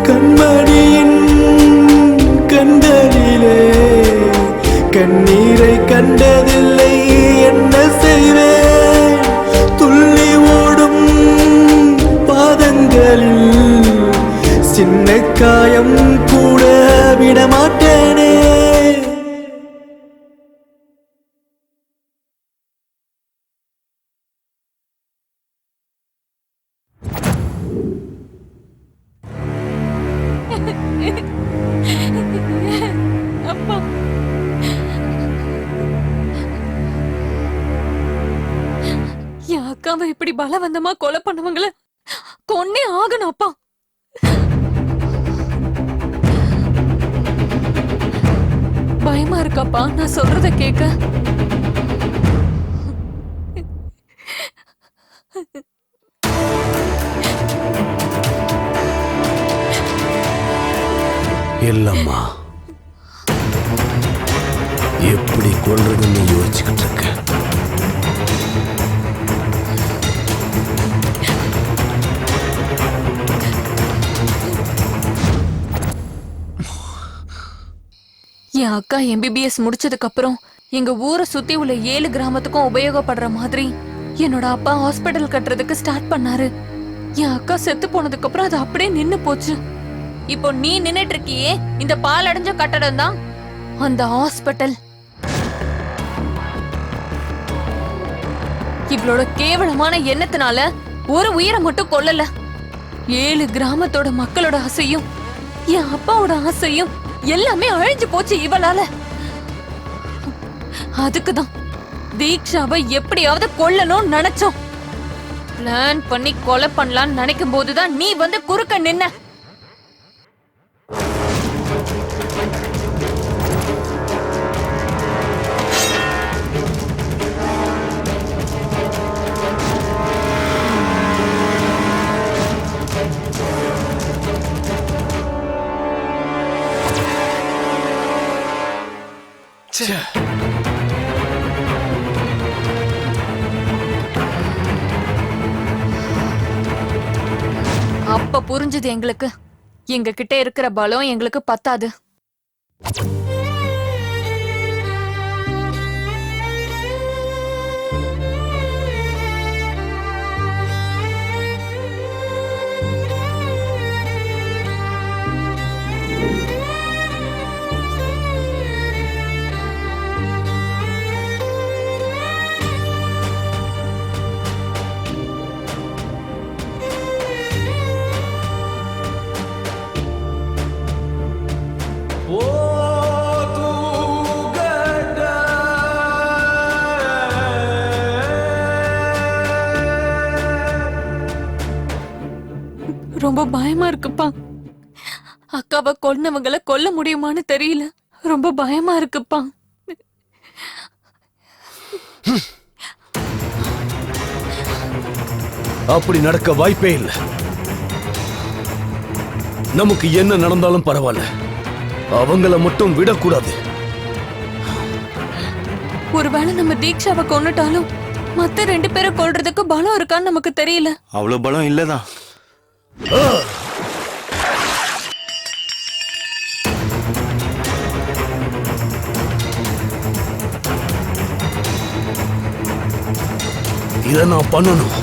கண்மணியின் கண்களிலே கண்ணீரை கண்டதில்லை என்ன செய்வேன். துள்ளி ஓடும் பாதங்களில் சின்ன காயம் கூட விடமாட்டேனே. அப்பா என் அக்காவை இப்படி பலவந்தமா கொலை பண்ணவங்கள கொன்னே ஆகணும் அப்பா. பயமா இருக்காப்பா நான் சொல்றத கேட்க. இல்லம்மா, என் அக்கா MBBS முடிச்சதுக்கு அப்புறம் எங்க ஊரை சுத்தி உள்ள 7 கிராமத்துக்கும் உபயோகப்படுற மாதிரி என்னோட அப்பா ஹாஸ்பிட்டல் கட்டுறதுக்கு ஸ்டார்ட் பண்ணாரு. என் அக்கா செத்து போனதுக்கு அப்புறம் அது அப்படியே நின்னு போச்சு. இப்போ நீ நின்னுட்டு இருக்கியே, இந்த பால் அடைஞ்ச கட்டடம் தான் அந்த ஹாஸ்பிட்டல். இவளோட கேவலமான எண்ணத்தினால ஒரு உயிரை மட்டும் கொல்லல, 7 கிராமத்தோட மக்களோட ஆசையும் என் அப்பாவோட ஆசையும் எல்லாமே அழிஞ்சு போச்சு இவளால. அதுக்குதான் தீக்ஷாவை எப்படியாவது கொல்லணும்னு நினைச்சோம். பிளான் பண்ணி கொலை பண்ணலான்னு நினைக்கும் போதுதான் நீ வந்து குறுக்க நின்ன. அப்ப புரிஞ்சது எங்களுக்கு, எங்க கிட்ட இருக்கிற பலம் எங்களுக்கு பத்தாது. ரொம்ப பயமா இருக்குப்பா. அக்காவை கொன்னவங்களை கொல்ல முடியுமான்னு தெரியல. ரொம்ப பயமா இருக்குப்பா. அப்படி நடக்க வாய்ப்பே இல்லை. நமக்கு என்ன நடந்தாலும் பரவாயில்ல, அவங்கள மட்டும் விடக்கூடாது. ஒருவேளை நம்ம தீக்ஷாவை கொன்னுட்டாலும் மத்த 2 பேரை கொல்றதுக்கு பலம் இருக்கான்னு நமக்கு தெரியல. அவ்வளவு பலம் இல்லதான். இத நான் பண்ணணும்.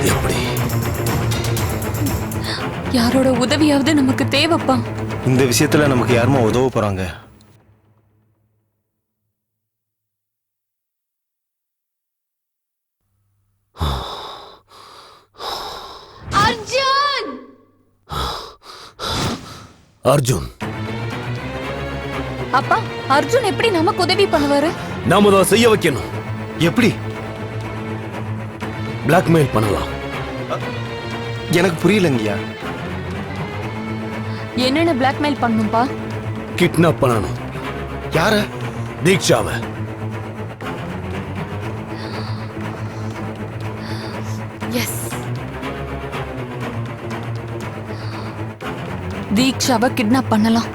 எப்படி? யாரோட உதவியாவது நமக்கு தேவைப்பா. இந்த விஷயத்துல நமக்கு யாருமா உதவ போறாங்க? அர்ஜுன்! அர்ஜுன் அப்பா, அர்ஜுன் எப்படி நமக்கு உதவி பண்ணுவாரு? நாம தான் செய்ய வைக்கணும். எப்படி? பிளாக்மெயில் பண்ணலாம். எனக்கு புரியலங்கய்யா. என்னன்னு பிளாக்மெயில் பண்ணும்பா? கிட்னாப் பண்ணணும். யார? தீக்ஷாவை. எஸ், தீக்ஷாவை கிட்னாப் பண்ணலாம்.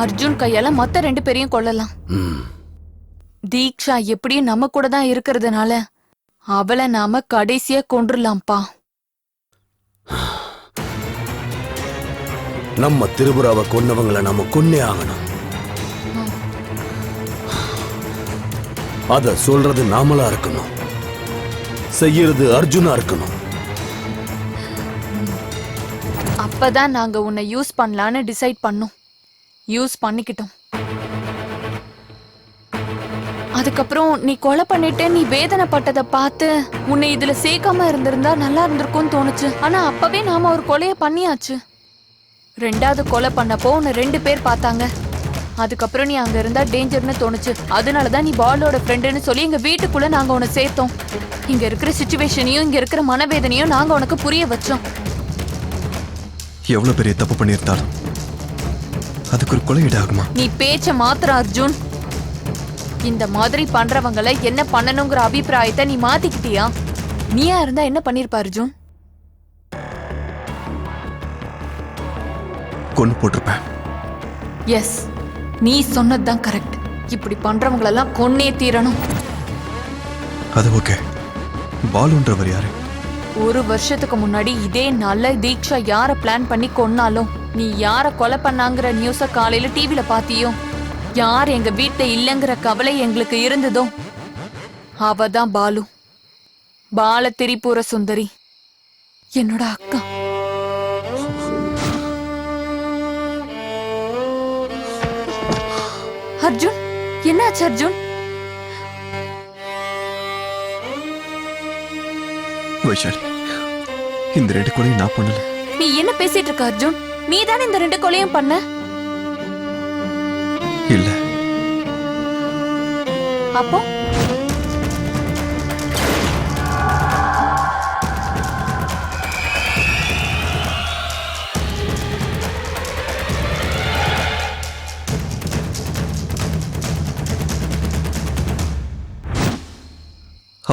அர்ஜுன் கையால மத்த 2 பேரையும் கொல்லலாம். தீக்ஷா எப்படியும் நம்ம கூட தான் இருக்கிறதுனால அவளை நாம கடைசியா கொன்றுலாம்ப்பா. நம்ம திரிபுராவை கொன்னவங்களை நாம கொன்னே ஆகணும். அத சொல்றது நாமளா இருக்கணும், செய்யறது அர்ஜுனா இருக்கணும். அப்பதான் நாங்க உன்னை யூஸ் பண்ணலான்னு டிசைட் பண்ணோம். யூஸ் பண்ணிக்கிட்டோம். அதுக்கப்புறம் நீ கொலை பண்ணிட்டு நீ வேதனைப்பட்டதை பார்த்து உன்னை இதுல சேர்க்காம இருந்திருந்தா நல்லா இருந்திருக்கும்னு தோணுச்சு. ஆனா அப்பவே நாம ஒரு கொலைய பண்ணியாச்சு. 2வது கொலை பண்ணப்போ உன்னை 2 பேர் பார்த்தாங்க. அதுக்கப்புறம் நீ அங்க இருந்தா டேஞ்சர்னு தோணுச்சு. அதனாலதான் நீ பாலோட ஃப்ரெண்டுன்னு சொல்லி எங்க வீட்டுக்குள்ள நாங்க உன்னை சேர்த்தோம். இங்க இருக்கிற சிச்சுவேஷனையும் இங்க இருக்கிற மனவேதனையும் நாங்க உனக்கு புரிய வச்சோம். எவ்வளவு பெரிய தப்பு பண்ணியிருந்தாலும் அதுக்கு ஒரு கொலை ஈடாகுமா? நீ பேச்ச மாத்திர அர்ஜுன். இந்த மாதிரி பண்றவங்களை என்ன பண்ணணுங்கிற அபிப்பிராயத்தை நீ மாத்திக்கிட்டியா? நீயா இருந்தா என்ன பண்ணிருப்ப அர்ஜுன்? கொன்னு போட்டிருப்பேன். எஸ், நீ சொன்னதுதான் கரெக்ட். இப்படி பண்றவங்களெல்லாம் கொன்னே தீரணும். அது ஓகே. பாலுன்றவர் யாரு? 1 வருஷத்துக்கு முன்னாடி இதே நாள்ல தீக்ஷா யார பிளான் பண்ணி கொன்னாலும் நீ யார கொலை பண்ணாங்கிற நியூஸ காலையில டிவில பாத்தியோ, யார் எங்க வீட்டுல இல்லங்கிற கவலை எங்களுக்கு இருந்ததோ அவதான் பாலு. பால திரிபுர சுந்தரி, என்னோட அக்கா. அர்ஜுன், என்னாச்சு அர்ஜுன்? வைஷாலி, இந்த 2 கொலையும் நான் பண்ணல. நீ என்ன பேசிட்டு இருக்க அர்ஜுன்? நீ தானே இந்த 2 கொலையும் பண்ண? இல்ல. அப்போ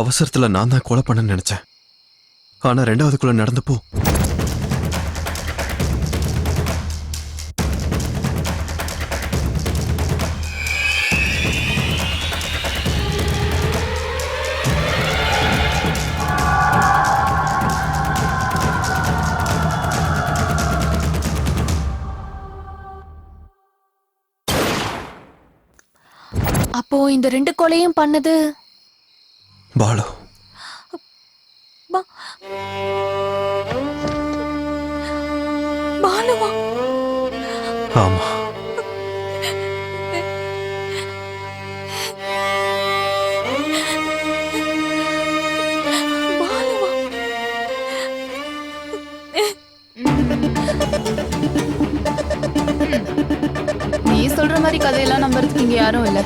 அவசரத்துல நான் தான் கொலை பண்ண நினைச்சேன். ஆனா 2வது கொலை நடந்தப்போ அப்போ இந்த 2 கொலையும் பண்ணது பாலு. பாலுவா? ஆமா. பாலுவா? நீ சொல்ற மாதிரி கதையெல்லாம் நம்புறதுக்கு இங்க யாரும் இல்ல.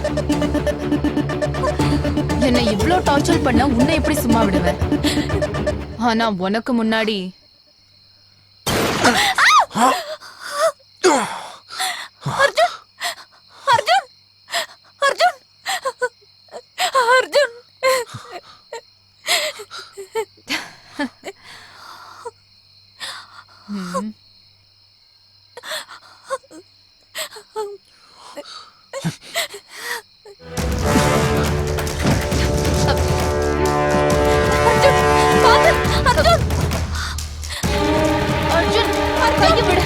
என்னை இவ்ளோ டார்ச்சர் பண்ண உன்னை எப்படி சும்மா விடுவேன்? ஆனா உனக்கு முன்னாடி அர்ஜுன், அர்ஜுன், அர்ஜுன், அர்ஜுன். அர்ஜுன், கையை விடு.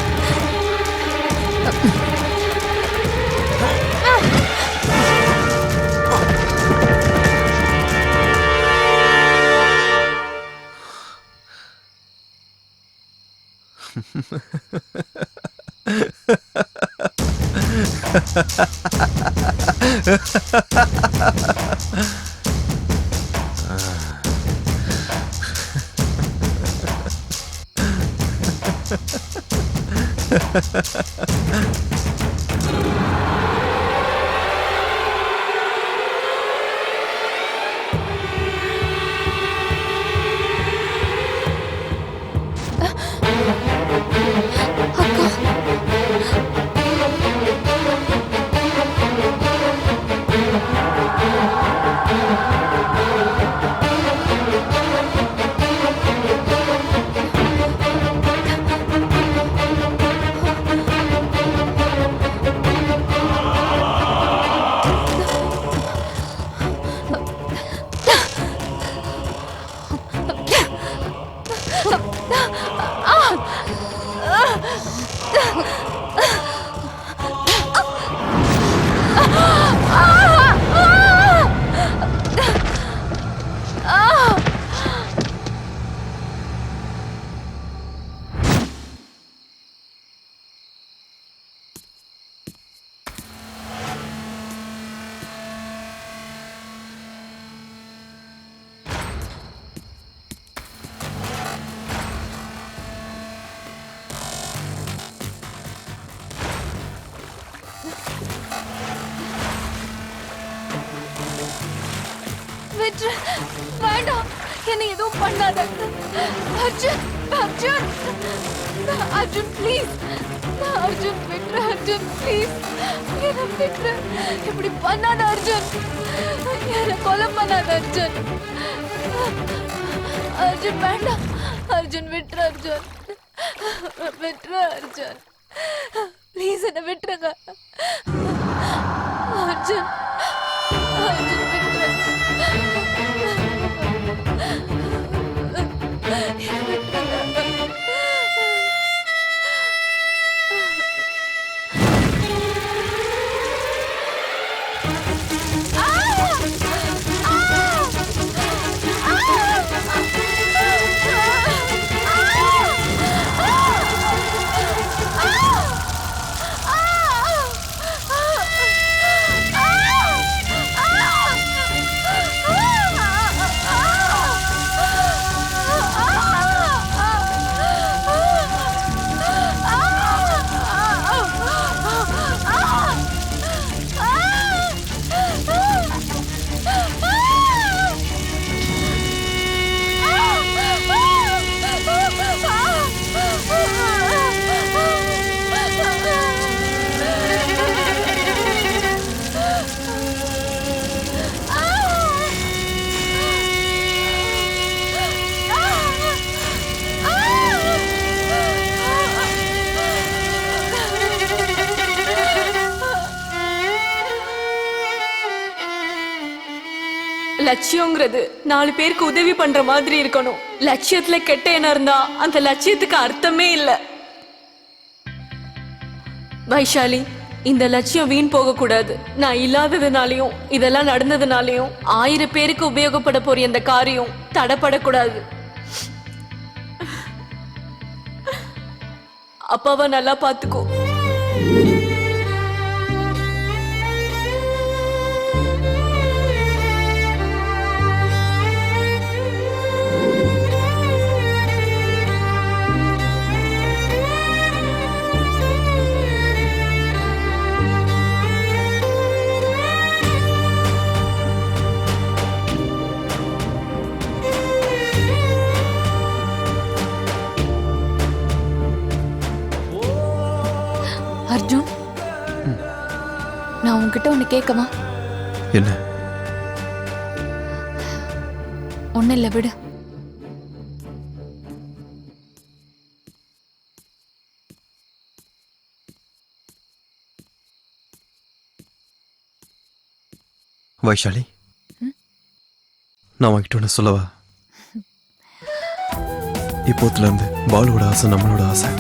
விட்டு வேண்டாம், என்ன எதுவும் பண்ணாத அர்ஜுன். அர்ஜுன், அர்ஜுன் ப்ளீஸ். அர்ஜுன் விட்டு, அர்ஜுன் ப்ளீஸ் என்ன விட்டு. இப்படி பண்ணாத அர்ஜுன், என்ன கொலை பண்ணாத அர்ஜுன். அர்ஜுன் வேண்டாம், அர்ஜுன் விட்டு. அர்ஜுன் விட்டு, அர்ஜுன் ப்ளீஸ் என்ன விட்டுருங்க அர்ஜுன். அர்ஜுன் விட்டு. லட்சியங்கிறது 4 பேருக்கு உதவி பண்ற மாதிரி இருக்கணும். லட்சியத்துல கெட்ட எண்ணம் இருந்தா அந்த லட்சியத்துக்கு அர்த்தமே இல்ல. வைஷாலி, இந்த லட்சியம் வீண் போக கூடாது. நான் இல்லாததுனாலையும் இதெல்லாம் நடந்ததுனாலையும் 1000 பேருக்கு உபயோகப்பட போற இந்த காரியம் தடப்படக்கூடாது. அப்பாவை நல்லா பாத்துக்கோ. அர்ஜுன், நான் உன்கிட்ட ஒண்ணு கேட்கவா? என்ன? ஒண்ணு இல்ல, விடு. வைஷாலி, நான் உன்கிட்ட ஒன்று சொல்லவா? இப்போத்துல இருந்து பாலுவோட ஆசை நம்மளோட ஆசை.